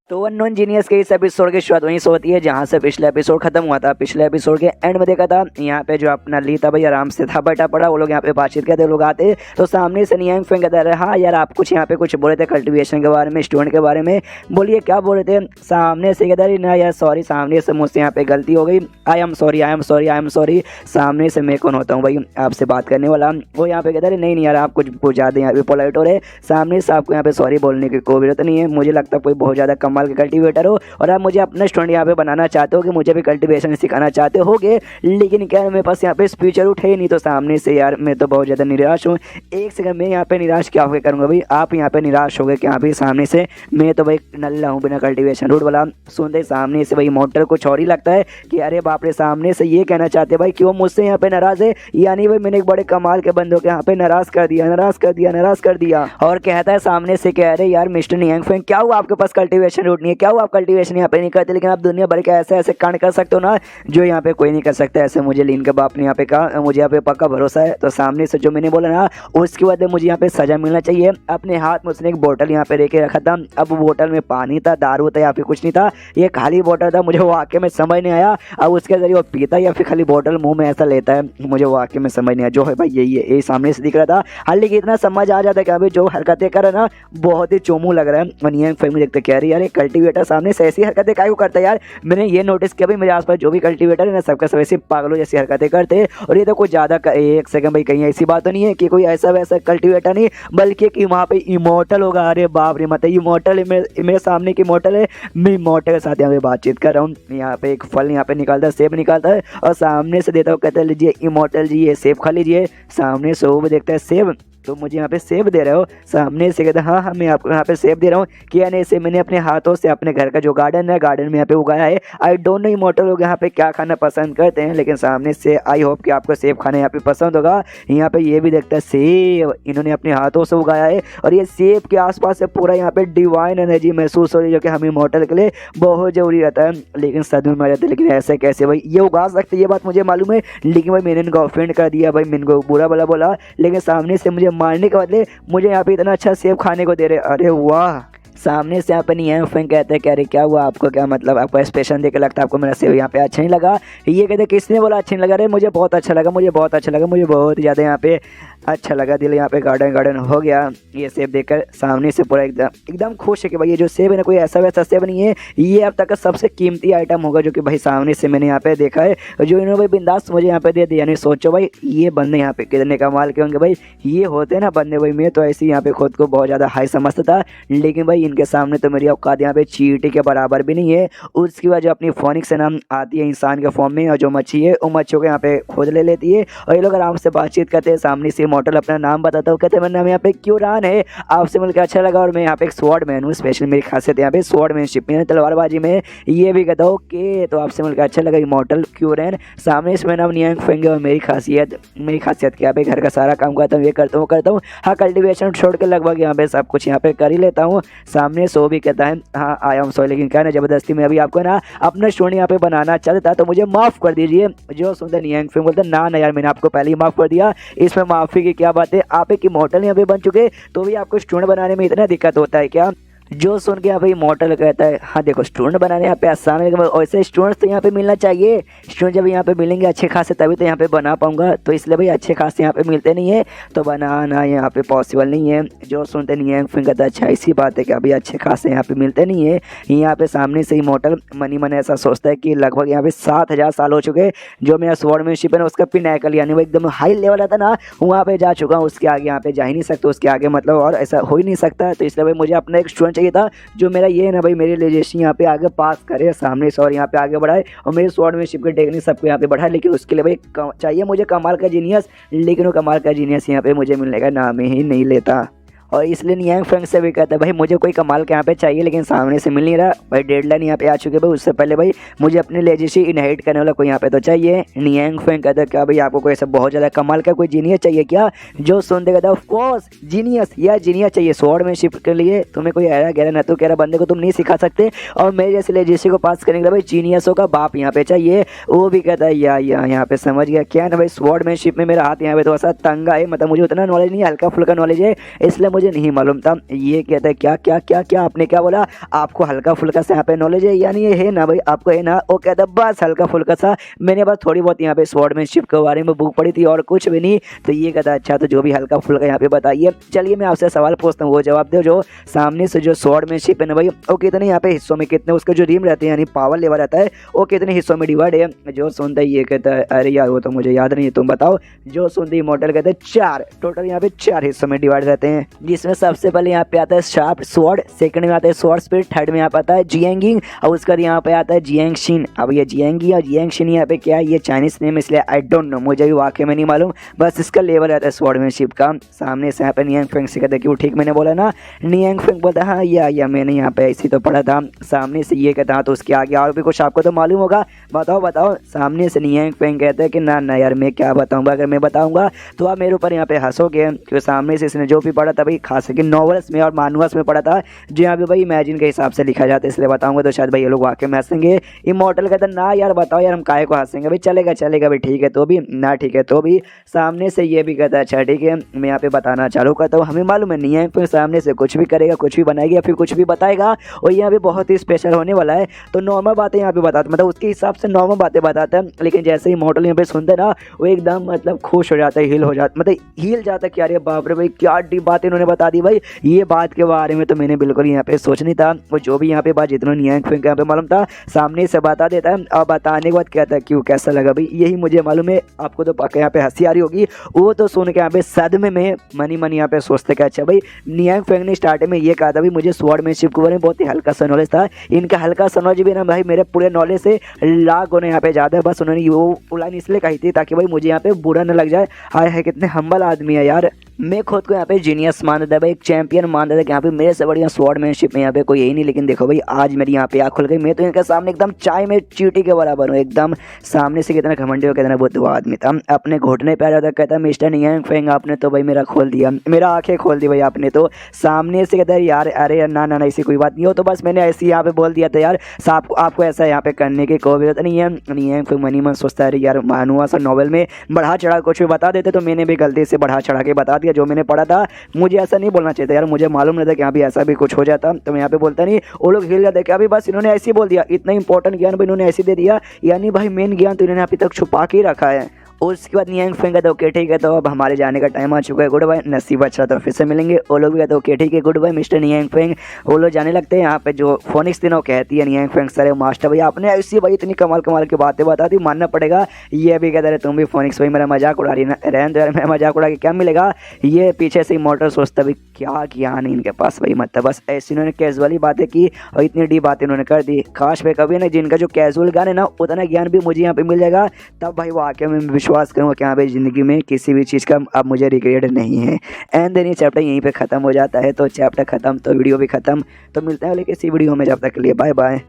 तो अननोन जीनियस के इस एपिसोड की शुरुआत वहीं से होती है जहाँ से पिछले एपिसोड खत्म हुआ था। पिछले एपिसोड के एंड में देखा था यहाँ पे जो अपना ली था भाई आराम से था बैठा पड़ा, वो लोग यहाँ पे बातचीत करते लोग आते, तो सामने से नियंग फेंग कहता है हाँ यार आप कुछ यहाँ पे कुछ बोले थे कल्टीवेशन के बारे में, स्टूडेंट के बारे में, बोलिए क्या बोल रहे थे? सामने से कहता है ना यार सॉरी, सामने से मुझसे यहाँ पे गलती हो गई, आई एम सॉरी। सामने से मैं कौन होता हूँ भाई आपसे बात करने वाला? वो यहाँ पे कहता है नहीं यार आप कुछ ज़्यादा यहाँ पे पोलाइट हो रहे, सामने से आपको यहाँ पे सॉरी बोलने की कोई जरूरत नहीं है। मुझे लगता है कोई बहुत ज़्यादा कमाल के कल्टीवेटर हो और आप मुझे अपना स्टूडेंट यहाँ पे बनाना चाहते हो कि मुझे भी कल्टीवेशन सिखाना चाहते होगे, लेकिन क्या मेरे पास यहाँ पे स्पीचर उठे ही नहीं। तो सामने से यार मैं तो बहुत ज़्यादा निराश हूँ। एक सेकंड में यहाँ पे निराश क्या होकर करूँगा भाई? आप यहाँ पे निराश हो गए कि यहाँ पे सामने से मैं तो भाई नल्ला हूँ बिना कल्टीवेशन रूट वाला। सुनते सामने से भाई मोटर कुछ और ही लगता है कि अरे बाप रे, सामने से ये कहना चाहते भाई क्यों मुझसे यहाँ पे नाराज है, यानी भाई मैंने एक बड़े कमाल के बंदों के यहाँ पे नाराज कर दिया। और कहता है सामने से कह रहे यार मिस्टर नियंग फेंग क्या हुआ आपके पास कल्टीवेशन रूट नहीं है। क्या हुआ, आप कल्टीवेशन यहाँ पे नहीं करते, लेकिन आप दुनिया भर के ऐसे ऐसे कांड कर सकते हो ना जो यहाँ पे कोई नहीं कर सकता। ऐसे मुझे लीन के बाप ने यहाँ पे कहा, मुझे यहाँ पे पक्का भरोसा है। तो सामने से जो मैंने बोला ना उसके बाद मुझे यहाँ पे सजा मिलना चाहिए। अपने हाथ में उसने एक बोतल यहाँ पे लेके रखा था। अब बोतल में पानी था, दारू था या फिर कुछ नहीं था, ये खाली बोतल था। मुझे वाकई में समझ नहीं आया अब उसके जरिए वो पीता या फिर खाली बोतल मुंह में ऐसा लेता है, मुझे वाकई में समझ नहीं आया। जो है भाई यही है, यही सामने से दिख रहा था। हालांकि इतना समझ आ जाता है कि अभी जो हरकतें कर रहा है ना बहुत ही चोमू लग रहा है। और नियंग फेंग देखते कह रही यार कल्टीवेटर सामने से ऐसी हरकतें काहे को करता है यार। मैंने ये नोटिस किया भाई मेरे आसपास जो भी कल्टीवेटर है ना सबका सब ऐसे पागलों जैसी हरकतें करते हैं। और ये तो कुछ ज़्यादा एक सेकंड भाई कहीं ऐसी बात तो नहीं है कि कोई ऐसा वैसा कल्टीवेटर नहीं, बल्कि कि वहाँ पे इमोर्टल होगा। अरे बाप रे, मतलब इमोर्टल मेरे सामने की इमोर्टल है। मैं इमोर्टल के साथ यहाँ पे बातचीत कर रहा हूँ। यहाँ पे एक फल यहाँ पे निकालता है, सेब निकालता है और सामने से देता हूँ, कहता है लीजिए इमोर्टल जी ये सेब खा लीजिए। सामने से वो देखता है सेब, तो मुझे यहाँ पे सेब दे रहे हो। सामने से कहता है हाँ हाँ मैं आपको यहाँ पे सेब दे रहा हूँ। क्या नहीं, इसे मैंने अपने हाथों से अपने घर का जो गार्डन है गार्डन में यहाँ पे उगाया है। आई डोंट नो इमोर्टल लोग यहाँ पे क्या खाना पसंद करते हैं, लेकिन सामने से आई होप कि आपको सेब खाना यहाँ पे पसंद होगा। यहाँ पे ये भी देखता है सेब इन्होंने अपने हाथों से उगाया है और ये सेब के आसपास से पूरा यहाँ पे डिवाइन एनर्जी महसूस हो रही है, जो कि हम इमोर्टल के लिए बहुत जरूरी रहता है। लेकिन सदमे में आ जाते हैं, लेकिन ऐसे कैसे भाई ये उगा सकते, ये बात मुझे मालूम है, लेकिन भाई मैंने इनको ऑफेंड कर दिया भाई, मैंने इनको बुरा भला बोला, लेकिन सामने से मुझे मारने के बदले मुझे यहाँ पे इतना अच्छा सेब खाने को दे रहे। अरे वाह। सामने से यहाँ पे नहीं है फ्रेंड कहते हैं कह रहे क्या हुआ आपको, क्या मतलब आपको एक्सप्रेशन देख के लगता है आपको मेरा सेब यहाँ पे अच्छा नहीं लगा। ये कहते किसने बोला अच्छा नहीं लगा, अरे मुझे बहुत अच्छा लगा, मुझे बहुत अच्छा लगा, मुझे बहुत ज़्यादा यहाँ पे अच्छा लगा, दिल यहाँ पे गार्डन हो गया ये सेब देखकर। सामने से पूरा एकदम खुश है कि भाई ये जो सेब है ना कोई ऐसा वैसा सेब नहीं है, ये अब तक का सबसे कीमती आइटम होगा जो कि भाई सामने से मैंने यहाँ पे देखा है, जो इन्होंने भाई बिंदास मुझे यहाँ पे दे दिया। यानी सोचो भाई ये बंदे यहाँ पे कितने कमाल के होंगे भाई, ये होते ना बंदे भाई। मैं तो ऐसे ही यहाँ पे खुद को बहुत ज़्यादा हाई समझता था, लेकिन भाई इनके सामने तो मेरी औकात यहाँ पे चींटी के बराबर भी नहीं है। उसकी वजह अपनी फोनिक्स से नाम आती है इंसान के फॉर्म में, और जो मच्छी है वो मच्छियों को यहाँ पे खोज ले लेती है और ये लोग आराम से बातचीत करते हैं। सामने से मॉडल अपना नाम बताता हूँ, कहते हैं मेरा नाम यहाँ पे क्यूरान है, आपसे मिलकर अच्छा लगा और मैं यहाँ पे एक स्वॉर्ड मैन हूँ, स्पेशल मेरी खासियत यहाँ पे स्वॉर्ड मैनशिप में तलवारबाजी में, ये भी कहता हूँ कि तो आपसे मिलकर अच्छा लगा इमॉर्टल क्यूरन। सामने इसमें नाम नियंग फेंगे और मेरी खासियत क्या पे घर का सारा काम करता हूँ, ये करता हूँ हाँ, कल्टीवेशन छोड़ के लगभग यहाँ पे सब कुछ यहाँ पे कर ही लेता हूँ। सामने सो भी कहता है हाँ आया हूँ सो, लेकिन क्या ना जबरदस्ती में अभी आपको ना अपना स्टोरी यहाँ पे बनाना चाहता तो मुझे माफ़ कर दीजिए। जो सुनते नियंग फेंग बोलते ना यार मैंने आपको पहले ही माफ़ कर दिया, इसमें माफ़ी की क्या बात है, आप एक इमॉर्टल यहाँ पे बन चुके तो भी आपको स्टूडेंट बनाने में इतना दिक्कत होता है क्या। जो सुन के यहाँ पे इमॉर्टल कहता है हाँ देखो स्टूडेंट बनाने यहाँ पे आसान है, लेकिन वैसे स्टूडेंट्स तो यहाँ पे मिलना चाहिए। स्टूडेंट जब यहाँ पे मिलेंगे अच्छे खासे तभी तो यहाँ पे बना पाऊंगा, तो इसलिए भाई अच्छे खासे यहाँ पे मिलते नहीं है तो बनाना यहाँ पे पॉसिबल नहीं है। जो सुनते नहीं है फिर कहता है अच्छा इसी बात है कि अभी अच्छे खासे यहाँ पे मिलते नहीं है। यहाँ पे सामने से इमॉर्टल मनी मन ऐसा सोचता है कि लगभग यहाँ पे 7000 साल हो चुके जो मेरा स्वॉर्डमैनशिप है ना उसका पिनैकल यानी वो एकदम हाई लेवल आता ना वहाँ पे जा चुका हूँ, उसके आगे यहाँ पे जा ही नहीं सकता, उसके आगे मतलब और ऐसा हो ही नहीं सकता। तो इसलिए भाई मुझे अपना एक स्टूडेंट चाहिए था जो मेरा ये है ना भाई मेरे लिए जैसे यहाँ पे आगे पास करे सामने से और यहाँ पे आगे बढ़ाए और मेरे स्वॉर्डमैनशिप के टेक्निक सबको यहाँ पे बढ़ाए। लेकिन उसके लिए भाई चाहिए मुझे कमाल का जीनियस, लेकिन वो कमाल का जीनियस यहाँ पे मुझे मिलने का नाम ही नहीं लेता। और इसलिए नियंग फेंग से भी कहता है भाई मुझे कोई कमाल के यहाँ पे चाहिए, लेकिन सामने से मिल नहीं रहा भाई, डेडलाइन यहाँ पे आ चुके भाई, उससे पहले भाई मुझे अपने लेजेसी इनहेरिट करने वाला कोई यहाँ पे तो चाहिए। नियंग फेंग कहता है क्या भाई आपको कोई ऐसा बहुत ज़्यादा कमाल का कोई जीनियस चाहिए क्या। जो सुनते कहता है ऑफकोर्स जीनियस या जीनियस चाहिए स्वॉर्डमैनशिप के लिए, तुम्हें कोई ऐरा गहरा न तो कह रहा बंदे को तुम नहीं सिखा सकते और मेरे जैसे लेजेसी को पास करने के लिए भाई जीनियसों का बाप यहाँ पे चाहिए। वो भी कहता है या यहाँ पे समझ गया क्या ना भाई स्वॉर्डमैनशिप में मेरा हाथ यहाँ पे थोड़ा सा तंगा है, मतलब मुझे उतना नॉलेज नहीं, हल्का फुल्का नॉलेज है, इसलिए मुझे नहीं मालूम था। ये कहता है क्या क्या क्या क्या आपने क्या बोला, आपको हल्का फुल्का सा यहाँ पे नॉलेज है, यानी ये है ना भाई आपको है ना। वो कहता है बस हल्का फुल्का सा, मैंने बस थोड़ी बहुत यहाँ पे स्वॉर्डमैनशिप के बारे में बुक पढ़ी थी और कुछ भी नहीं। तो ये कहता है अच्छा तो जो भी हल्का फुल्का यहाँ पे बताइए। चलिए मैं आपसे सवाल पूछता हूँ वो जवाब दो। जो सामने से जो स्वॉर्डमैनशिप है ना भाई वो कितने यहाँ पे हिस्सों में कितने उसके जो रिम रहते हैं यानी पावर लेवल रहता है वो कितने हिस्सों में डिवाइड है। जो सुनता है ये कहता है अरे यार वो तो मुझे याद नहीं है तुम बताओ। जो सुनते इमॉर्टल कहते हैं 4, टोटल यहाँ पे 4 हिस्सों में डिवाइड रहते हैं, जिसमें सबसे पहले यहाँ पे आता है शार्प स्वॉर्ड, सेकंड में आता है स्वॉर्ड स्पिरिट, थर्ड में यहाँ पे आता है जियांगिंग और उसके बाद यहाँ पे आता है जियांगशिन। अब ये जियांगी और जियांगशिन यहाँ पे क्या है, ये चाइनीज नेम इसलिए आई डोंट नो, मुझे भी वाकई में नहीं मालूम, बस इसका लेवल रहता है स्वॉर्डमैनशिप का। सामने से यहाँ पे नियंग फेंग से कहते कि वो ठीक मैंने बोला ना, नियंग फेंग बोलता है हाँ या मैंने यहाँ पे ऐसी तो पढ़ा था। सामने से ये कहता तो उसके आगे और भी कुछ आपको तो मालूम होगा, बताओ। सामने से नियंग फेंग कहते हैं कि ना यार मैं क्या बताऊँगा, अगर मैं बताऊँगा तो आप मेरे ऊपर यहाँ पे हंसोगे, क्योंकि सामने से इसने जो भी पढ़ा था भाई भाई खास करके नॉवेल्स में और मानुअस में पढ़ा था, जो यहाँ पे भाई इमेजिन के हिसाब से लिखा जाता है, इसलिए बताऊंगा तो शायद भाई ये लोग वाकई में हंसेंगे। इमॉर्टल कहता ना यार बताओ यार हम काहे को हंसेंगे भाई, चलेगा चलेगा भाई, ठीक है तो भी ना, ठीक है तो भी। सामने से ये भी कहता है अच्छा ठीक है, मैं यहाँ पे बताना चालू करता हूँ। हमें मालूम है नहीं है फिर सामने से कुछ भी करेगा, कुछ भी बनाएगा या फिर कुछ भी बताएगा, और यहाँ पे बहुत ही स्पेशल होने वाला है। तो नॉर्मल बातें यहाँ पे बताते, मतलब उसके हिसाब से नॉर्मल बातें बताता है, लेकिन जैसे ही मॉडल यहाँ पे सुनते ना वो एकदम मतलब खुश हो जाता है, हिल हो जाता, मतलब हिल जाता है कि अरे बाप रे भाई क्या डीप बात इन्होंने बता दी भाई, ये बात के बारे में तो मैंने बिल्कुल यहाँ पे सोच नहीं था। वो जो भी यहाँ पे बात जितना नियांग फेंग यहाँ पे मालूम था सामने से बता देता है, और बताने के बाद कहता है क्यों कैसा लगा भाई, यही मुझे मालूम है। आपको तो पक्का यहाँ पे हंसी आ रही होगी, वो तो सुन के यहाँ पे सदमे में मनी मनी यहाँ पे सोचते कि अच्छा भाई नियांग फेंग ने स्टार्टिंग में ये कहा था भाई मुझे स्वॉर्डमैनशिप के बारे में बहुत ही हल्का सा नॉलेज था। इनका हल्का सा नॉलेज भी ना भाई मेरे पूरे नॉलेज से लाख गुना यहाँ पे ज़्यादा है। बस उन्होंने वो लाइन इसलिए कही थी ताकि भाई मुझे यहाँ पे बुरा न लग जाए। हाय है कितने हम्बल आदमी है यार। मैं खुद को यहाँ पे जीनियस मानता था भाई, एक चैंपियन मानता था कि यहाँ पे मेरे से बढ़िया स्वॉर्डमैनशिप में यहाँ पे कोई यही नहीं। लेकिन देखो भाई आज मेरी यहाँ पे आँख खुल गई, मैं तो इनके सामने एकदम चाय में चींटी के बराबर हूँ एकदम। सामने से कितना घमंडी हो कितना बहुत आदमी था, अपने घुटने पे आ जाता, कहता मिस्टर नियांग फेंग आपने तो भाई मेरा खोल दिया, मेरा आंखें खोल दी भाई आपने तो। सामने से कहता है यार अरे यार ना ना ना ऐसी कोई बात नहीं हो, तो बस मैंने ऐसे यहाँ पे बोल दिया था यार, साहब आपको ऐसा यहाँ पे करने की कोई जरूरत नहीं है। नियांग फेंग मनी मन सोचता है यार मानुआ सा नॉवल में बढ़ा चढ़ा कुछ भी बता देते, तो मैंने भी गलती से बढ़ा चढ़ा के बता दिया जो मैंने पढ़ा था। मुझे ऐसा नहीं बोलना चाहिए था यार, मुझे मालूम नहीं था कि यहाँ भी ऐसा भी कुछ हो जाता, तो मैं यहाँ पे बोलता नहीं। वो लोग हिल जाते कि अभी बस इन्होंने ऐसे ही बोल दिया, इतना इंपॉर्टेंट ज्ञान भी इन्होंने ऐसे दे दिया, यानी भाई मेन ज्ञान तो इन्होंने अभी तक छुपा के ही रखा है। उसके बाद नियांग फेंग कहता ओके ठीक है तो अब हमारे जाने का टाइम आ चुका है, गुड बाय, नसीब अच्छा तो फिर से मिलेंगे। वो लोग भी कहते ओके ठीक है good bye mister Niang Feng. वो लोग जाने लगते हैं। यहाँ पे जो फोनिक्स थी ना वो कहती है नियांग फेंग सर मास्टर भाई आपने ऐसी भाई इतनी कमाल कमाल की बातें बता दी, मानना पड़ेगा। ये भी कहता है तुम भी फोनिक्स भाई मेरा मजाक उड़ा रही ना, रहने दो यार मेरा मजाक उड़ा के क्या मिलेगा। ये पीछे से इमॉर्टल सोचता भाई क्या किया नहीं इनके पास भाई, मतलब बस ऐसी इन्होंने कैजुअली बातें की और इतनी डीप बातें इन्होंने कर दी। काश भाई कभी ना जिनका जो कैजुअल ज्ञान है ना उतना ज्ञान भी मुझे यहाँ पे मिल जाएगा, तब भाई वाकई में विश्वास करूँगा कि हाँ भाई ज़िंदगी में किसी भी चीज़ का अब मुझे रिग्रेट नहीं है। एंड देन ये चैप्टर यहीं पे ख़त्म हो जाता है। तो चैप्टर ख़त्म तो वीडियो भी ख़त्म। तो मिलते हैं लेकिन इसी वीडियो में, जब तक के लिए बाय बाय।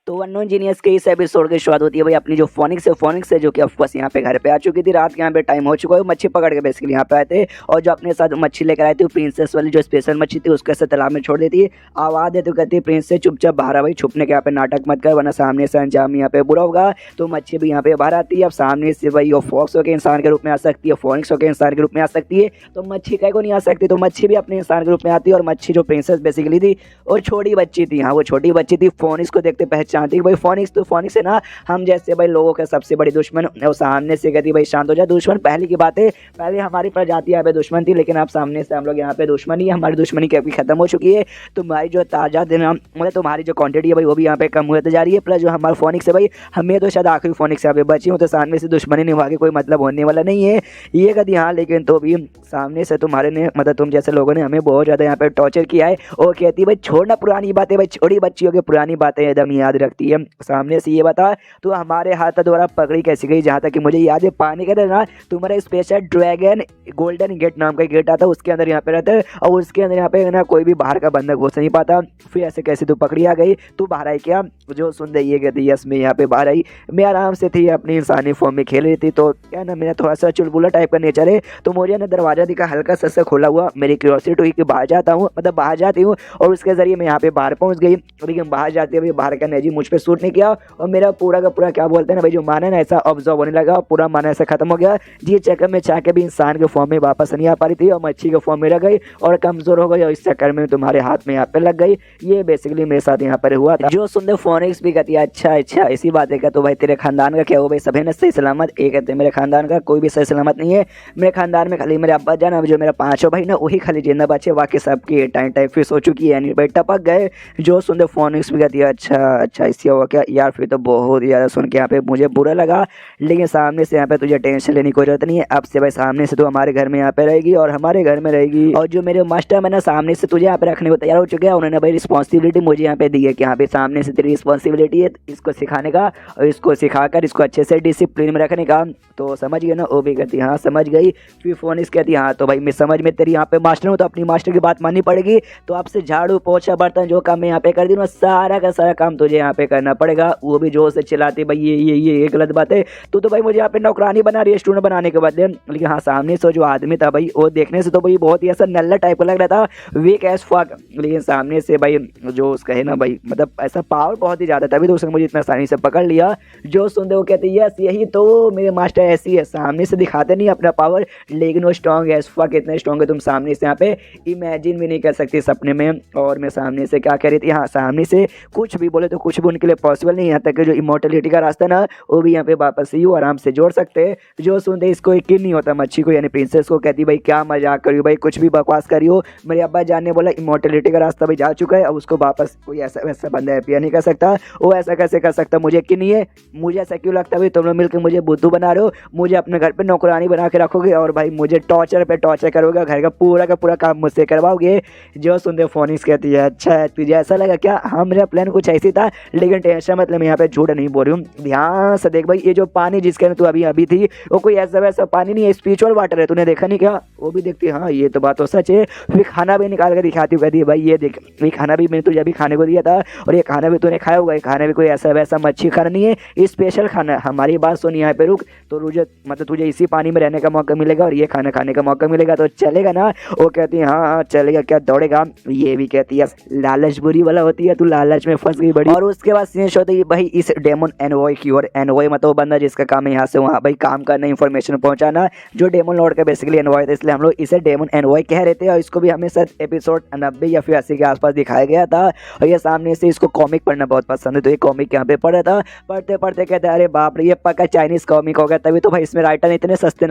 तो अननोन जीनियस के इस एपिसोड की शुरुआत होती है भाई अपनी जो फोनिक्स है जो कि ऑफकोर्स यहाँ पे घर पे आ चुकी थी। रात के यहाँ पे टाइम हो चुका है, मच्छी पकड़ के बेसिकली यहाँ पे आए थे, और जो अपने साथ मच्छी लेकर आए थे प्रिंसेस वाली जो स्पेशल मच्छी थी उसको ऐसे तालाब में छोड़ देती है। आवाज़ देती कहती है प्रिंसेस चुपचाप बाहर आ भाई, छुपने के यहाँ पे नाटक मत कर वरना सामने से अंजाम यहाँ पे बुरा होगा। तो मच्छी भी यहाँ पे बाहर आती है। अब सामने से भाई वो फॉक्स होकर इंसान के रूप में आ सकती है, फोनिक्स होकर इंसान के रूप में आ सकती है, तो मच्छी कहीं को नहीं आ सकती, तो मच्छी भी अपने इंसान के रूप में आती है। और मच्छी जो प्रिंसेस बेसिकली थी और छोटी बच्ची थी, हाँ वो छोटी बच्ची थी, फोनिक्स को देखते पहचानती भाई फोनिक्स तो फोनिक्स है ना हम जैसे भाई लोगों के सबसे बड़ी दुश्मन। वो सामने से कहती भाई शांत हो जा दुश्मन, पहले की बात है पहले हमारी प्रजाति यहाँ पे दुश्मन थी, लेकिन अब सामने से हम लोग यहाँ पे दुश्मनी है, हमारी दुश्मनी कभी खत्म हो चुकी है। तुम्हारी जो ताजा दिन मतलब तुम्हारी जो क्वांटिटी है भाई वो भी यहाँ पे कम होती जा रही है। प्लस जो हमारा फोनिक्स है भाई हमें तो शायद आखिरी फोनिक्स यहाँ पे बची हूँ, तो सामने से दुश्मनी निभा के कोई मतलब होने वाला नहीं है ये कहती हाँ। लेकिन तो भी सामने से तुम्हारे ने मतलब तुम जैसे लोगों ने हमें बहुत ज़्यादा यहाँ पे टॉर्चर किया है। वो कहती भाई छोड़ना पुरानी बातें, भाई छोटी बच्चियों की पुरानी बातें एकदम याद रखती है। सामने से ये बता तो हमारे हाथ द्वारा पकड़ी कैसी गई, जहाँ तक कि मुझे याद है पानी के अंदर ना तुम्हारा स्पेशल ड्रैगन गोल्डन गेट नाम का गेट आता है, उसके अंदर यहाँ पे रहता है, और उसके अंदर यहाँ पे ना कोई भी बाहर का बंधक घुस नहीं पाता। फिर ऐसे कैसे तू पकड़ी आ गई, तू बाहर आई क्या? जो सुन रही है कहती यस मैं यहाँ पे बाहर आई, मैं आराम से थी अपनी इंसानी फॉर्म में खेल रही थी। तो क्या ना मेरा थोड़ा सा चुलबुला टाइप का नेचर है, तो मुझे ना दरवाजा दिखा हल्का सा खोला हुआ, मेरी क्यूरियोसिटी हुई कि बाहर जाता हूँ, मतलब बाहर जाती हूँ, और उसके जरिए मैं यहाँ पे बाहर पहुँच गई। लेकिन बाहर जाते हुए बाहर का एनर्जी मुझ पर सूट नहीं किया, और मेरा पूरा का पूरा क्या बोलते हैं ना भाई जो माना ना ऐसा ऑब्जर्व होने लगा, पूरा माना ऐसा खत्म हो गया। जी चक्कर में चाह के भी इंसान के फॉर्म में वापस नहीं आ पा रही थी, और मच्छी के फॉर्म में रह गई और कमजोर हो गई, और इस चक्कर में तुम्हारे हाथ में यहाँ पे लग गई। ये बेसिकली मेरे साथ यहाँ पर हुआ था। जो सुनते फोनिक्स भी कहती है अच्छा अच्छा इसी बात है क्या, तो भाई तेरे खानदान का क्या हो भाई, सभी ने सही सलामत? एक कहते हैं मेरे खानदान का कोई भी सही सलामत नहीं है, मेरे खानदान में खाली मेरे अब्बा जान जो मेरा पांचों भाई ना वही खाली जिंदा बचे, बाकी सबकी टाइम टाइम फिक्स हो चुकी है, भाई टपक गए। जो सुनते फोनिक्स भी कहती है अच्छा अच्छा इससे हुआ क्या यार, फिर तो बहुत ज़्यादा सुन के यहाँ पे मुझे बुरा लगा। लेकिन सामने से यहाँ पे तुझे टेंशन लेने की कोई जरूरत नहीं है, अब से भाई सामने से तो हमारे घर में यहाँ पे रहेगी और हमारे घर में रहेगी। और जो मेरे मास्टर मैंने सामने से तुझे यहाँ पे रखने को तैयार हो चुके हैं, उन्होंने भाई रिस्पॉन्सिबिलिटी मुझे यहाँ पे दी है कि यहाँ पे सामने से तेरी रिस्पॉन्सिबिलिटी है इसको सिखाने का, और इसको सिखाकर इसको अच्छे से डिसिप्लिन में रखने का। तो समझ गए ना? वो भी कहती हाँ समझ गई। फिर फोनिक्स कहती हाँ तो भाई मैं समझ में तेरी यहाँ पे मास्टर हूँ, तो अपनी मास्टर की बात माननी पड़ेगी। तो आपसे झाड़ू पोछा बर्तन जो काम मैं यहाँ पे कर दी ना सारा का सारा काम तुझे यहाँ यहाँ पे करना पड़ेगा। वो भी जोर से चिल्लाती भाई ये गलत बात है, तो भाई मुझे यहाँ पे नौकरानी बना रही है स्टूडेंट बनाने के बदले। लेकिन हाँ सामने से जो आदमी था भाई वो देखने से तो भाई बहुत ही ऐसा नल्ला टाइप का लग रहा था, वीक एज फक। लेकिन सामने से भाई जो उसका है ना भाई मतलब ऐसा पावर बहुत ही ज़्यादा, तभी तो उसने मुझे इतना आसानी से पकड़ लिया। जो सुनते वो कहते यस यही तो मेरे मास्टर ऐसी है, सामने से दिखाते नहीं अपना पावर, लेकिन वो स्ट्रॉन्ग एज फक, इतने स्ट्रॉन्ग है तुम सामने से यहाँ पे इमेजिन भी नहीं कर सकते सपने में। और मैं सामने से क्या कह रही थी, हाँ सामने से कुछ भी बोले तो कुछ भी उनके लिए पॉसिबल नहीं, यहाँ तक कि जो इमोर्टलिटी का रास्ता ना वो भी यहाँ पे वापस से यूँ आराम से जोड़ सकते हैं। जो सुनते इसको यकीन नहीं होता मच्छी को यानी प्रिंसेस को, कहती भाई क्या मजाक करियो भाई, कुछ भी बकवास करियो, मेरे अब्बा जान ने बोला इमोर्टलिटी का रास्ता भाई जा चुका है, अब उसको वापस कोई ऐसा वैसा बंदा हैप्पी नहीं कर सकता। वो ऐसा कैसे कर सकता, मुझे यकीन नहीं है। मुझे ऐसा क्यों लगता है भाई तुम लोग मिलकर मुझे बुद्धू बना रहे हो, मुझे अपने घर पे नौकरानी बना के रखोगे और भाई मुझे टॉर्चर पे टॉर्चर करोगे, घर का पूरा काम मुझसे करवाओगे। जो सुनते फोनिक्स कहती है अच्छा है तुझे ऐसा लगा क्या, हाँ मेरा प्लान कुछ ऐसी था, लेकिन टेंशन मतलब मैं यहाँ पे झूठ नहीं बोल रही हूँ। ध्यान से देख भाई ये जो पानी जिसके अंदर तू अभी थी वो कोई ऐसा वैसा पानी नहीं है, स्पिरिचुअल वाटर है, तूने देखा नहीं क्या। वो भी देखती हाँ ये तो बात तो सच है। फिर खाना भी निकाल कर दिखाती हूँ, कहती है भाई ये देख ये खाना भी मैंने तुझे अभी खाने को दिया था और ये खाना भी तूने खाया होगा, ये खाना भी कोई ऐसा वैसा मच्छी खाना नहीं है, ये स्पेशल खाना है। हमारी बात सुन यहाँ पे रुक, तो तुझे मतलब तुझे इसी पानी में रहने का मौका मिलेगा और ये खाना खाने का मौका मिलेगा, तो चलेगा ना। वो कहती है हाँ चलेगा, क्या दौड़ेगा। ये भी कहती है लालच बुरी वाला होती है, तू लालच में फंस गई बड़ी। और उसके बाद सीन होती है भाई इस डेमन एनवॉय की, और एनवॉय मतलब बंदा जिसका काम है यहाँ से वहाँ भाई काम करना, इन्फॉर्मेशन पहुंचाना, जो डेमन लॉर्ड का बेसिकली एनवॉय था, इसलिए हम लोग इसे डेमन एनवॉय कह रहे थे। और इसको भी हमें शायद एपिसोड 90 या फिर 80 के आसपास दिखाया गया था। और ये सामने से इसको कॉमिक पढ़ना बहुत पसंद है, तो ये कॉमिक यहाँ पे पढ़ रहा था। पढ़ते पढ़ते कहते अरे बाप रे ये पक्का चाइनीज कॉमिक हो गया, तभी तो भाई इसमें राइटर ने इतने सस्ते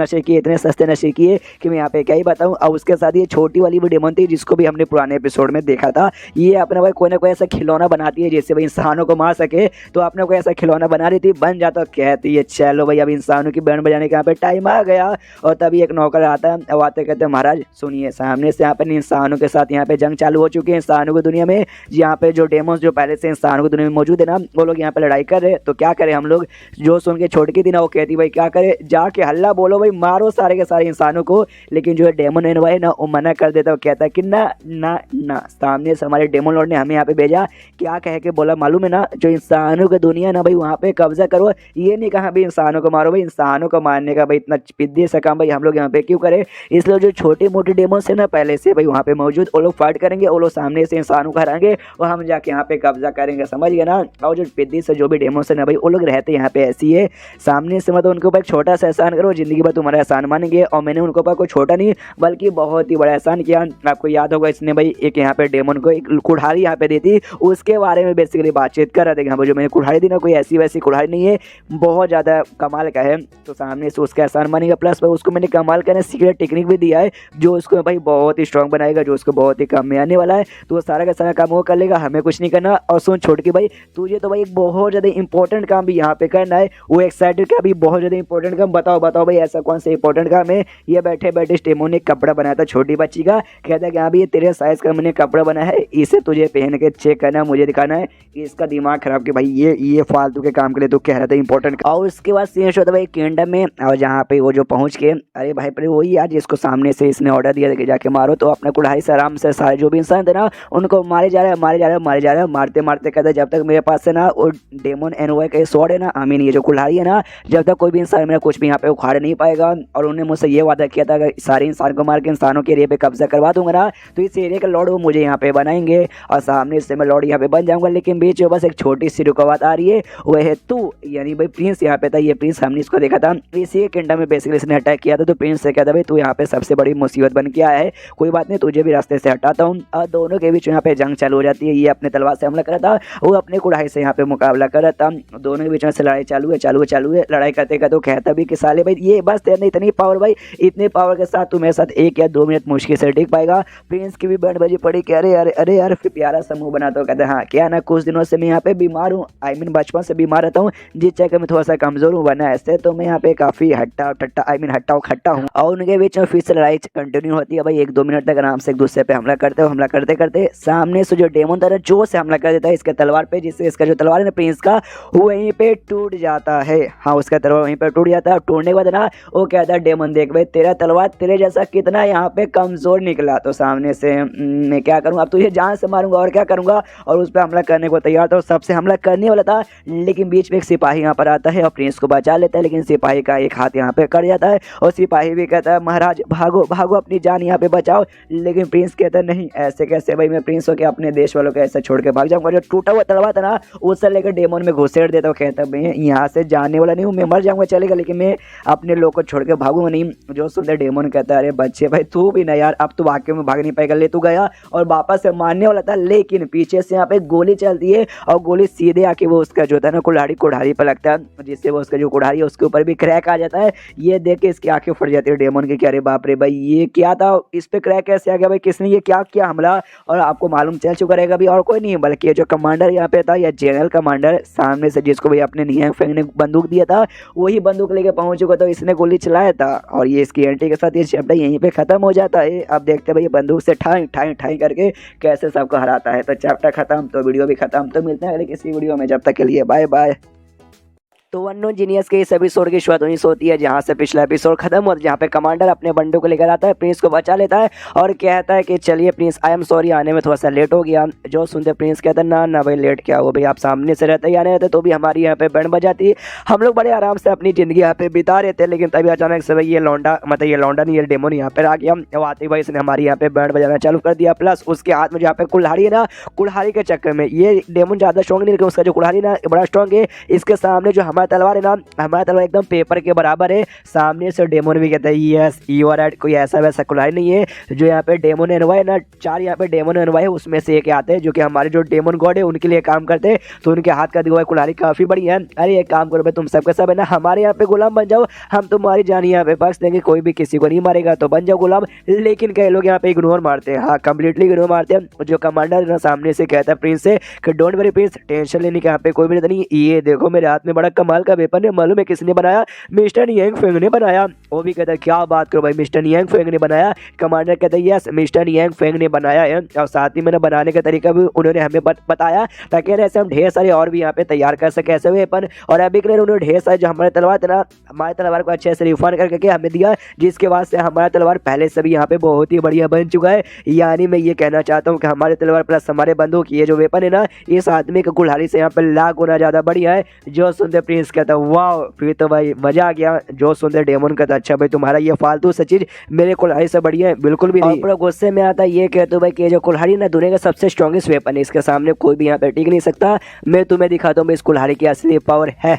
नशे किए कि मैं यहाँ पे क्या ही बताऊँ। और उसके साथ ये छोटी वाली भी डेमन थी जिसको भी हमने पुराने एपिसोड में देखा था, ये अपने भाई कोई ना कोई ऐसा खिलौना बनाती है जिससे भाई इंसानों को मार सके, तो आपने कोई ऐसा खिलौना बना रही थी, बन जाता। कहती है चलो भाई अब इंसानों की बैंड बजाने का यहाँ पे टाइम आ गया। और तभी एक नौकर आता है, अब आते कहते हैं महाराज सुनिए, सामने से यहाँ पे इंसानों के साथ यहाँ पे जंग चालू हो चुकी है इंसानों की दुनिया में। यहाँ पे जो डेमोस जो पहले से इंसानों की दुनिया में मौजूद है ना, वो लोग यहाँ पे लड़ाई कर रहे, तो क्या करें हम लोग। जो सुन के छोटकी थी ना वो कहती भाई क्या करे, जाके हल्ला बोलो भाई, मारो सारे के सारे इंसानों को। लेकिन जो डेमन एनवॉय है ना वो मना कर देता, वो कहता है कि ना ना ना, सामने से हमारे डेमन लॉर्ड ने हमें यहाँ पे भेजा, क्या कह के बोला मालूम है ना, जो इंसानों की दुनिया ना भाई वहाँ पे कब्जा करो, ये नहीं कहा भाई इंसानों को मारो। भाई इंसानों को मारने का भाई इतना पिद्दी सा काम भाई हम लोग यहाँ पे क्यों करें, इसलिए जो छोटे मोटे डेमोस है ना पहले से भाई वहाँ पे मौजूद, वो लोग फाइट करेंगे, वो लोग सामने से इंसानों को हराएंगे और हम जाके यहाँ पे कब्जा करेंगे, समझ गए ना। और जो पिद्दी से जो भी डेमोस है ना भाई वो लोग रहते यहाँ पे ऐसी है, सामने से मतलब उनके ऊपर एक छोटा सा एहसान करो, जिंदगी भर तुम्हारा एहसान मानेंगे। और मैंने उनके ऊपर कोई छोटा नहीं बल्कि बहुत ही बड़ा एहसान किया। आपको याद होगा इसने भाई एक यहाँ पे डेमन को एक कुल्हाड़ी यहाँ पे दी थी, उसके बारे में बेसिकली बातचीत कर रहे थे। यहाँ पर जो मैंने कुल्हाड़ी दी ना कोई ऐसी वैसी कुल्हाड़ी नहीं है, बहुत ज़्यादा कमाल का है, तो सामने से उसका एहसान मानेगा। प्लस भाई उसको मैंने कमाल का सीक्रेट टेक्निक भी दिया है जो उसको भाई बहुत ही स्ट्रॉन्ग बनाएगा, जो उसको बहुत ही काम में आने वाला है, तो वो सारा का सारा काम वो कर लेगा, हमें कुछ नहीं करना। और सुन छोड़ के भाई तुझे तो भाई एक बहुत ज़्यादा इंपॉर्टेंट काम भी यहाँ पे करना है, वो एक्साइटेड का भी बहुत ज़्यादा इंपॉर्टेंट काम, बताओ बताओ भाई ऐसा कौन सा इंपॉर्टेंट काम है। ये बैठे बैठे स्टेमो ने कपड़ा बनाया था छोटी बच्ची का, कहता है कि हाँ भाई ये तेरे साइज का मैंने कपड़ा बनाया है, इसे तुझे पहन के चेक करना है, मुझे दिखाना है। इसका दिमाग खराब कि भाई ये फालतू के काम के लिए तो कह रहा था इंपॉर्टेंट। और उसके बाद सीन होता भाई किंगडम में, और जहाँ पे वो जो पहुँच के अरे भाई पर वही यार जिसको सामने से इसने ऑर्डर दिया था कि जाके मारो, तो अपने कुल्हाड़ी से आराम से सारे जो भी इंसान थे ना उनको मारे जा रहे हैं, मारते मारते कहते जब तक मेरे पास से ना वो डेमन एनवॉय का स्वॉर्ड है ना, आई मीन ये जो कुल्हाड़ी है ना, जब तक कोई भी इंसान मेरा कुछ भी यहाँ पे उखाड़ नहीं पाएगा। और उन्होंने मुझसे ये वादा किया था अगर सारे इंसान को मार के इंसानों के एरिया पे कब्जा करवा दूंगा ना, तो इस एरिया का लॉर्ड वो मुझे यहाँ पे बनाएंगे और सामने से मैं लॉर्ड यहाँ पे बन जाऊंगा। लेकिन बीच में बस एक छोटी सी रुकावट आ रही है, वह है तू, यानी भाई प्रिंस यहाँ पे था। ये प्रिंस हमने इसको देखा था इसी किंगडम में बेसिकली इसने अटैक किया था, तो प्रिंस से कहता भाई तू यहाँ पे सबसे बड़ी मुसीबत बन के आया है, कोई बात नहीं तुझे भी रास्ते से हटाता हूँ। और दोनों के बीच यहाँ पे जंग चालू हो जाती है, ये अपने तलवार से हमला कर रहा था, वो अपने कुड़ाई से यहाँ पे मुकाबला कर रहा था, दोनों के बीच में से लड़ाई चालू है। लड़ाई करते करते तो कहता भी कि साले भाई ये बस तेरे इतनी पावर भाई, इतने पावर के साथ तू मेरे साथ 1 या 2 मिनट मुश्किल से टिक पाएगा। प्रिंस की भी बैंड बजी पड़ी कि अरे यार फिर प्यारा समूह बनाता हूँ। कहते हाँ क्या ना कुछ दिनों से मैं यहाँ पे बीमार हूँ, आई मीन बचपन से बीमार रहता हूँ, जिस जगह मैं थोड़ा सा कमजोर हूँ, वरना ऐसे तो मैं यहाँ पे काफी हट्टा खट्टा हूँ। और उनके बीच में फिर से लड़ाई कंटिन्यू होती है भाई, 1-2 मिनट तक आराम से एक दूसरे पे हमला करते करते सामने से जो डेमन था जोर से हमला कर देता है इसके तलवार पे, जिससे इसका जो तलवार है ना प्रिंस का वहीं पे टूट जाता है। हाँ उसका तलवार वहीं पे टूट जाता है। टूटने के बाद ना वो कहता है डेमन देख भाई तेरा तलवार तेरे जैसा कितना यहाँ पे कमजोर निकला, तो सामने से मैं क्या करूँगा, अब तुझे जान से मारूंगा और क्या करूंगा। और उस पर हमला करने को तैयार तो सबसे हमला करने वाला था, लेकिन बीच में एक सिपाही यहाँ पर आता है और प्रिंस को बचा लेता है। लेकिन सिपाही का एक हाथ यहाँ पे कट जाता है और सिपाही भी कहता है महाराज भागो भागो, अपनी जान यहाँ पे बचाओ। लेकिन प्रिंस कहता है नहीं, ऐसे कैसे भाई, मैं प्रिंस हो के अपने देश वालों को ऐसे छोड़ के भाग जाऊंगा। जो टूटा हुआ तलवार था ना उससे लेकर डेमन में घुसेड़ देता हूँ। कहता है मैं यहाँ से जाने वाला नहीं हूँ, मैं मर जाऊंगा चलेगा, लेकिन मैं अपने लोग को छोड़ के भागूंगा नहीं। जो सुनते डेमन कहता है अरे बच्चे भाई तू भी ना यार, अब तो वाकई में भाग नहीं पाएगा। ले तू गया और वापस से मारने वाला था, लेकिन पीछे से यहाँ पे गोली चलती है और गोली सीधे आके वो उसका जो था ना कुल्हाड़ी पर लगता है, जिससे वो उसका जो कुल्हाड़ी है उसके ऊपर भी क्रैक आ जाता है। ये देख के इसकी आंखें फट जाती है डेमन की, क्या अरे बाप रे भाई ये क्या था, इस पे क्रैक कैसे आ गया भाई, किसने ये क्या किया हमला। और आपको मालूम चल चुका रहेगा अभी और कोई नहीं बल्कि जो कमांडर यहाँ पे था या जनरल कमांडर सामने से जिसको भाई अपने निहंग फेंग ने बंदूक दिया था, वही बंदूक लेके पहुंच चुका था, इसने गोली चलाया था। और ये इसकी एंट्री के साथ ये चैप्टर यहीं पे खत्म हो जाता है। अब देखते हैं भाई बंदूक से ठाई ठाई ठाई करके कैसे सबको हराता है। तो चैप्टर खत्म तो वीडियो भी खत्म। तो मिलते हैं अगले किसी वीडियो में, जब तक के लिए बाय बाय। तो अननोन जीनियस के इस एपिसोड की शुरुआत वहीं से होती है जहाँ से पिछला एपिसोड खत्म हुआ, जहाँ पे कमांडर अपने बंदूक को लेकर आता है, प्रिंस को बचा लेता है और कहता है कि चलिए प्रिंस आई एम सॉरी, आने में थोड़ा सा लेट हो गया। जो सुनते प्रिंस कहता है ना ना भाई लेट क्या हो भाई, आप सामने से रहते ही आने रहते तो भी हमारी यहाँ पे बैंड बजाती, हम लोग बड़े आराम से अपनी ज़िंदगी यहाँ पे बिता रहे थे। लेकिन तभी अचानक से भाई ये लौंडा मतलब ये लौंडा नहीं ये डेमन यहाँ पर आ गया। वो आते ही भाई इसने हमारी यहाँ पे बैंड बजाना चालू कर दिया, प्लस उसके हाथ में जहाँ पे कुल्हाड़ी है ना, कुल्हाड़ी के चक्कर में ये डेमन ज़्यादा स्ट्रॉन्ग नहीं, लेकिन उसका जो कुल्हाड़ी ना बड़ा स्ट्रॉन्ग है। इसके सामने जो हमारा तलवार है ना, हमारा तलवार एकदम पेपर के बराबर है। सामने से डेमन भी कहता है यस यू आर राइट, कोई ऐसा वैसा कुल्हाड़ी नहीं है। जो यहाँ पे डेमन एनवाई ना, 4 यहाँ पे डेमन एनवाई है, उसमें से एक आते हैं जो कि हमारे जो डेमन गॉड है उनके लिए काम करते हैं। तो उनके हाथ का दिया हुआ कुल्हाड़ी काफी बड़ी है। अरे एक काम करो भाई, तुम सबके सब है ना हमारे यहाँ पे गुलाम बन जाओ, हम तुम्हारी जान यहाँ पे बख्श देंगे, कोई भी किसी को नहीं मारेगा, तो बन जाओ गुलाम। लेकिन कई लोग यहाँ पे इग्नोर मारते हैं, हाँ कम्प्लीटली इग्नोर मारते हैं। जो कमांडर ना सामने से कहता है प्रिंस से कि डोंट वरी प्रिंस, टेंशन लेने के यहाँ पे कोई भी नहीं। ये देखो मेरे हाथ में बड़ा कमाल का वेपन है, मालूम है किसने बनाया, मिस्टर नियांग फेंग ने बनाया। वो भी कहता है क्या बात करो भाई, मिस्टर नियांग फेंग ने बनाया। कमांडर कहता है यस मिस्टर नियांग फेंग ने बनाया है, और साथ ही मैंने बनाने का तरीका भी उन्होंने हमें बताया, ताकि ऐसे हम ढेर सारे और भी यहाँ पे तैयार कर सके ऐसे वेपन। और अभी के लिए उन्होंने ढेर सारे जो हमारे तलवार था ना, हमारे तलवार को अच्छे से रिफाइन करके हमें दिया, जिसके बाद से हमारा तलवार पहले से भी यहाँ पे बहुत ही बढ़िया बन चुका है। यानी मैं ये कहना चाहता हूँ कि हमारे तलवार प्लस हमारे बंदूक ये जो वेपन है ना, इस आदमी के कुल्हाड़ी से यहाँ पे लाख गुना ज्यादा बढ़िया है। जो सुनते प्रिंस कहता है वाह, फिर तो भाई मजा आ गया। जो सुनते डेमन कहता अच्छा भाई तुम्हारा ये फालतू सा चीज मेरे कुल्हाड़ी से बढ़िया है, बिल्कुल भी नहीं। गुस्से में आता ये कहते हो भाई कि जो कुल्हाड़ी ना दुनिया का सबसे स्ट्रॉन्गेस्ट वेपन है, इसके सामने कोई भी यहाँ पे टिक नहीं सकता। मैं तुम्हें दिखाता हूँ इस कुल्हाड़ी की असली पावर है।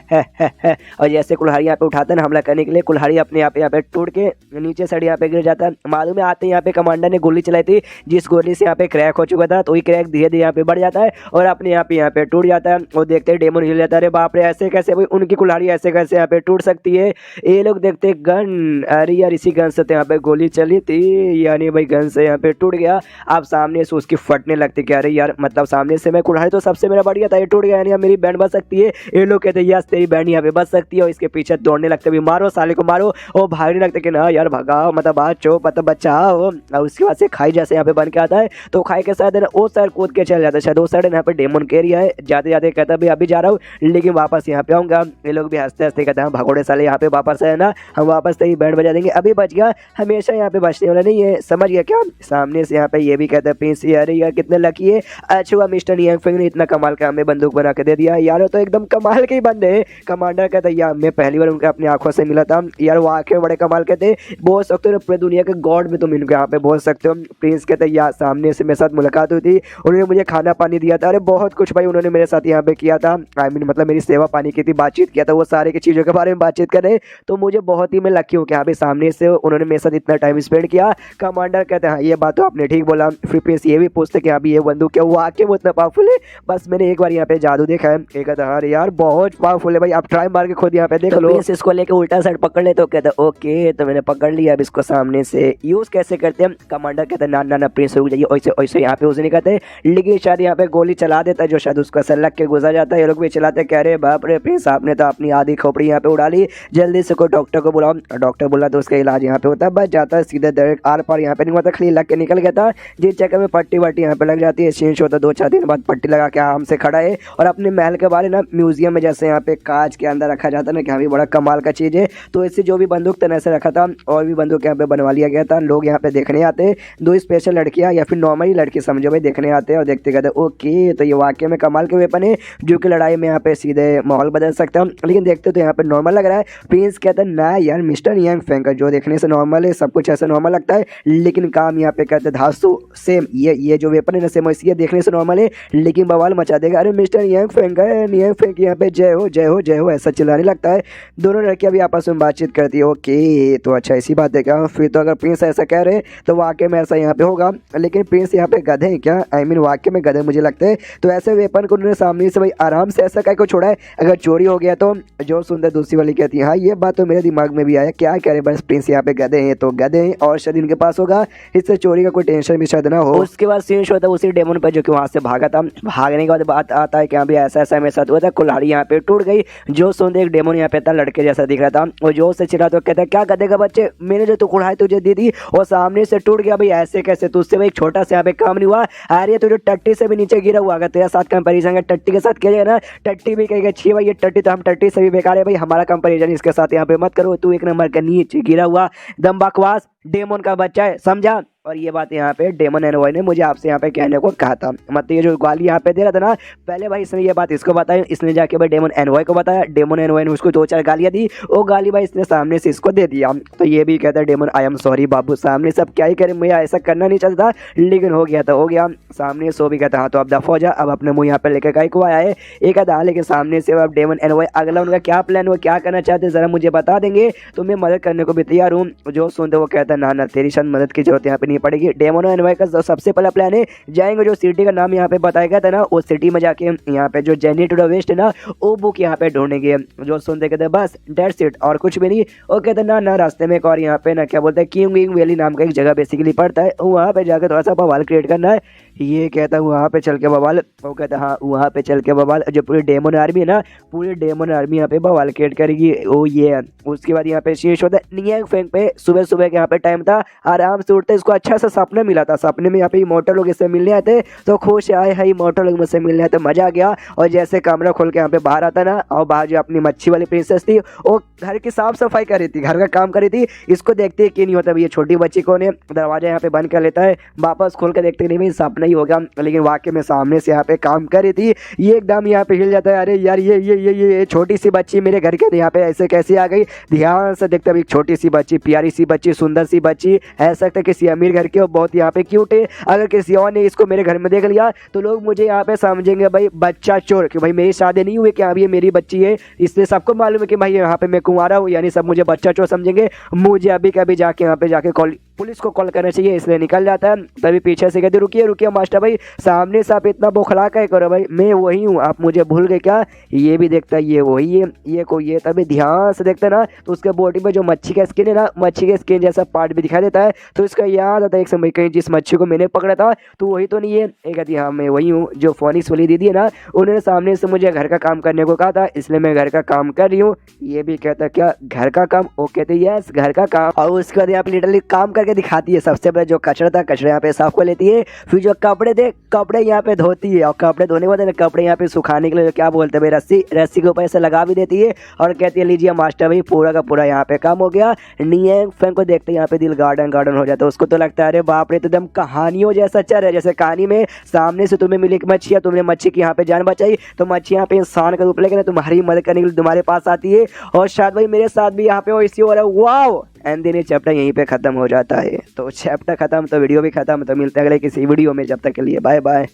और जैसे कुल्हाड़ी यहाँ पे उठाता है ना हमला करने के लिए, कुल्हाड़ी अपने यहाँ पे टूट के नीचे साइड यहाँ पे गिर जाता है। मालूम है आते यहाँ पे कमांडर ने गोली चलाई थी, जिस गोली से यहाँ पे क्रैक हो चुका था, तो वही क्रैक धीरे धीरे यहाँ पे बढ़ जाता है और अपने यहाँ पे टूट जाता है। वो देखते हैं डेमन हिल जाता है, अरे बाप रे ऐसे कैसे भाई, उनकी कुल्हाड़ी ऐसे कैसे यहाँ पे टूट सकती है। ये लोग देखते गन, अरे यार इसी गन से तो यहाँ पे गोली चली थी, यानी भाई गन से यहाँ पे टूट गया। अब सामने से उसकी फटने लगती कि अरे यार मतलब सामने से मैं कुल्हाड़ी तो सबसे मेरा बढ़िया था, ये टूट गया, यानी मेरी बैंड बच सकती है। ये लोग कहते हैं यस तेरी बैंड यहाँ पे बच सकती है, और इसके पीछे दौड़ने लगते भी मारो साले को मारो, और भागने लगते कि ना यार भगाओ मतलब आज चो मतलब बचाओ। और उसके बाद से खाई जैसे यहाँ पे बन के आता है, तो खाई के साथ वो साइड कूद के चल जाता है, शायद वो साइड यहाँ पे डेमन के एरिया है। जाते जाते कहता है भाई अभी जा रहा हूँ लेकिन वापस यहाँ पे आऊंगा। ये लोग भी हंसते हंसते कहते हैं भगोड़े साले यहाँ पे वापस है ना, हम वापस तेरी बैंड बजा देंगे, अभी बच गया, हमेशा यहाँ पे बचने वाला नहीं है, समझ गया क्या। सामने से यहाँ पे ये भी कहता है प्रिंस अरे यार कितने लकी है, अच्छा हुआ मिस्टर नियांग फेंग ने इतना कमाल का हमें बंदूक बना के दे दिया यार, तो एकदम कमाल के ही बंदे हैं। कमांडर कहता है यार मैं पहली बार उनके अपनी आंखों से मिला था यार, वो आंखें बड़े कमाल के थे, बोल सकते हो पूरे दुनिया के गॉड में तुम इनके यहाँ पे बोल सकते हो। प्रिंस कहते हैं यार सामने से मेरे साथ मुलाकात हुई थी, उन्होंने मुझे खाना पानी दिया था, अरे बहुत कुछ भाई उन्होंने मेरे साथ यहाँ पे किया था, आई मीन मतलब मेरी सेवा पानी की थी, बातचीत किया था, वो सारे की चीज़ों के बारे में बातचीत कर रहे, तो मुझे बहुत ही मैं लकी हूँ कि यहाँ पे सामने से उन्होंने मेरे साथ इतना टाइम स्पेंड किया। कमांडर कहते हैं हाँ ये बात तो आपने ठीक बोला। फिर प्रिंस ये भी पूछते कि अभी ये बंदूक क्या हुआ आके वो इतना पावरफुल है, बस मैंने एक बार यहाँ पे जादू देखा है। एक कहता है अरे यार बहुत पावरफुल है भाई, आप ट्राई मार के खुद यहाँ पे देख लो। प्रिंस इसको लेके उल्टा साइड पकड़ ले, तो कहता है ओके तो मैंने पकड़ लिया, अब इसको सामने से यूज कैसे करते हैं। कमांडर कहता है ना प्रिंस रुक जाइए, वैसे वैसे यहाँ पे यूज नहीं करते, लेकिन शायद यहाँ पे गोली चला देता है जो शायद उसका सर लग के गुजर जाता है। ये लोग भी चलाते कह रहे बाप रे प्रिंस आपने तो अपनी आधी खोपड़ी यहाँ पे उड़ा ली, जल्दी से कोई डॉक्टर को बुलाओ। डॉक्टर बोला तो उसका इलाज यहाँ पे होता है, बच जाता है सीधे डायरेक्ट आर पार यहाँ पे नहीं होता, खाली लग के निकल गया था। जिस चक्कर में पट्टी वट्टी यहाँ पे लग जाती है, चेंज होता है 2-4 दिन बाद, पट्टी लगा के आराम से खड़ा है और अपने महल के बारे ना म्यूजियम में जैसे यहाँ पे कांच के अंदर रखा जाता है ना कि हाँ भी बड़ा कमाल का चीज़ है। तो इससे जो भी बंदूक था ऐसे रखा था और भी बंदूक यहाँ पे बनवा लिया गया था। लोग यहाँ पे देखने आते, 2 स्पेशल लड़कियाँ या फिर नॉर्मली लड़की समझो भाई, देखने आते हैं और देखते कहते ओके तो ये वाकई में कमाल के वेपन है जो कि लड़ाई में यहाँ पे सीधे माहौल बदल सकता है। लेकिन देखते तो यहाँ पे नॉर्मल लग रहा है। प्रिंस कहता है ना यार मिस्टर यांग फेंग का जो देखने से नॉर्मल है, सब कुछ ऐसा नॉर्मल लगता है, लेकिन काम यहाँ पे कहते धांसू सेम ये जो वेपन है ना सेम वैसे देखने से नॉर्मल है लेकिन बवाल मचा देगा। अरे मिस्टर यांग फेंग यांग फेंग यहाँ पे जय हो जय हो जय हो ऐसा चिल्लाने लगता है। दोनों लड़कियां भी आपस में बातचीत करती है। ओके तो अच्छा ऐसी बात है क्या, फिर तो अगर प्रिंस ऐसा कह रहे तो वाकई में ऐसा यहाँ पे होगा। लेकिन प्रिंस यहाँ पे गधे हैं क्या, आई मीन वाकई में गधे मुझे लगता है। तो ऐसे वेपन को उन्होंने सामने से भाई आराम से ऐसा कह को छोड़ा है, अगर चोरी हो गया तो जो सुंदर दूसरी वाली कहती है हाँ ये बात तो मेरे दिमाग में भी आया, क्या कह रहे बस प्रिंस यहाँ पे गधे हैं तो गधे हैं और शायद इनके पास होगा, इससे चोरी का कोई टेंशन भी शायद ना हो। उसके बाद सीन होता है उसी डेमन पर जो कि वहाँ से भागा था। भागने के बाद बात आता है कि यहाँ भी ऐसा मेरे साथ हुआ था, कुल्हाड़ी यहाँ पे टूट गई। जो सुंदर एक डेमन यहाँ पे था लड़के जैसा दिख रहा था और जो से चिल्ला तो कहता है क्या गधे का बच्चे, मैंने जो तू कुल्हाड़ी तुझे दी थी और सामने से टूट गया भाई, ऐसे कैसे, तुझसे भाई एक छोटा सा यहाँ पे काम नहीं हुआ। अरे तुझे टट्टी से भी नीचे गिरा हुआ, अगर तेरे साथ कंपेरिजन है टट्टी के साथ किया जाए ना, टट्टी भी कहेगा छी भाई ये टट्टी तो हम टट्टी से भी बेकार है भाई, हमारा कंपेरिजन इसके साथ यहाँ पे मत करो, तू एक नंबर का नीचे गिरा हुआ दम बकवास डेमन का बच्चा है, समझा। और ये बात यहाँ पे डेमन एनवॉय ने मुझे आपसे यहाँ पे कहने को कहा था, मतलब ये जो गाली यहाँ पे दे रहा था ना, पहले भाई इसने ये बात इसको बताई, इसने जाके भाई डेमन एनवॉय को बताया, डेमन एनवॉय ने उसको 2-4 गालियाँ दी, वो गाली भाई इसने सामने से इसको दे दिया। तो ये भी कहता है डेमन आई एम सॉरी बाबू, सामने सब क्या ही करें, मुझे ऐसा करना नहीं चाहता लेकिन हो गया तो हो गया। सामने सो भी कहता हाँ तो अब दफा हो जा, अब अपने मुँह यहाँ पे लेकर को आया है एक आधा, लेकिन सामने से अब डेमन एनवॉय अगला उनका क्या प्लान हो, क्या करना चाहते ज़रा मुझे बता देंगे तो मैं मदद करने को भी तैयार हूँ। जो सुनते वो कहता है ना तेरी शायद मदद की जरूरत यहाँ पे नहीं पड़ेगी। डेमन एनवॉय का सबसे पहला प्लान है जाएंगे जो सिटी का नाम यहाँ पे बताया गया था ना, उस सिटी में जाके यहाँ पे जो जर्नी टू द वेस्ट है ना वो बुक यहाँ पे ढूंढेंगे। जो सुनते कहते बस डेट्स इट और कुछ भी नहीं। वो कहते ना रास्ते में एक और यहाँ पे ना क्या बोलते हैं किंग वैली नाम का एक जगह बेसिकली पड़ता है, वहाँ पे जाकर थोड़ा सा बवाल क्रिएट करना है। ये कहता है वहाँ पे चल के बवाल, वो कहता है हाँ वहाँ पे चल के बवाल, जो पूरी डेमन आर्मी है ना पूरी डेमन आर्मी यहाँ पे बवाल क्रिएट करेगी। ओ ये उसके बाद यहाँ पे शेष होता है नियांग फेंग पे सुबह सुबह के यहाँ पे टाइम था, आराम से उठते इसको अच्छा सा सपना मिला था। सपने में यहाँ पे इमोर्टल लोग इससे मिलने आते तो खुश आए है इमोर्टल लोग मुझसे मिलने आते, मजा आ गया। और जैसे कमरा खोल के यहाँ पे बाहर आता ना, और बाहर जो अपनी मच्छी वाली प्रिंसेस थी वो घर की साफ सफाई कर रही थी, घर का काम कर रही थी। इसको देखते ही कि नहीं होता ये छोटी बच्ची को ने दरवाजा यहाँ पे बंद कर लेता है, वापस खोल कर देखते नहीं भाई सपना ही होगा, लेकिन वाकई में सामने से यहाँ पे काम कर रही थी। ये एकदम यहाँ पे हिल जाता है, अरे यार ये छोटी सी बच्ची मेरे घर के यहाँ पे ऐसे कैसे आ गई। ध्यान से देखते भाई छोटी सी बच्ची, प्यारी सी बच्ची, सुंदर सी बच्ची, ऐसा लगता है किसी अमीर घर के, बहुत यहाँ पे क्यूट है। अगर किसी और ने इसको मेरे घर में देख लिया तो लोग मुझे यहाँ पे समझेंगे भाई बच्चा चोर, कि भाई मेरी शादी नहीं हुई कि अभी ये मेरी बच्ची है, इसलिए सबको मालूम है कि भाई यहाँ पे मैं कुंवारा हूँ, यानी सब मुझे बच्चा चोर समझेंगे। मुझे अभी कभी जाके यहाँ पे जाके पुलिस को कॉल करना चाहिए, इसलिए निकल जाता है। तभी पीछे से कहते रुकिए मास्टर भाई, सामने से आप इतना बौखला क्या करो भाई, मैं वही हूँ, आप मुझे भूल गए क्या। ये भी देखता है ये वही है, ये कोई है। तभी ध्यान से देखता है ना तो उसके बॉडी में जो मच्छी का स्किन है ना, मच्छी के स्किन जैसा पार्ट भी दिखाई देता है। तो इसका याद आता है एक समय कहीं जिस मच्छी को मैंने पकड़ा था तो वही तो नहीं है। एक कहती हाँ मैं वही हूँ, जो फोनिक्स वाली दीदी है ना उन्होंने सामने से मुझे घर का काम करने को कहा था, इसलिए मैं घर का काम कर रही हूँ। ये भी कहता है क्या घर का काम, वो कहते यस घर का काम। और उसके बाद यहाँ पे लिटरली काम करके दिखाती है। सबसे पहले जो कचरा था कचरा यहाँ पे साफ कर लेती है, फिर जो कपड़े थे कपड़े यहाँ पे धोती है, और कपड़े धोने के बाद कपड़े यहाँ पे सुखाने के लिए क्या बोलते हैं भाई रस्सी के ऊपर ऐसे लगा भी देती है और कहती है लीजिए मास्टर भाई पूरा का पूरा यहाँ पे काम हो गया। नियांग फेंग को देखते यहाँ पे दिल गार्डन हो जाता है, उसको तो लगता है अरे बाप रे तो एकदम कहानियों जैसा चल रहा है, जैसे कहानी में सामने से तुम्हें मिली मच्छी है, तुमने मच्छी की यहाँ पे जान बचाई, तो मच्छी यहाँ पे इंसान का रूप लेकर तुम्हारी मदद करने के लिए तुम्हारे पास आती है, और शायद भाई मेरे साथ भी यहाँ पे वो इसी हो रहा है। वाओ एंड देन ये चैप्टर यहीं पे खत्म हो जाता है। तो चैप्टर खत्म तो वीडियो भी खत्म, तो मिलते हैं अगले किसी वीडियो में, जब तक के लिए बाय बाय।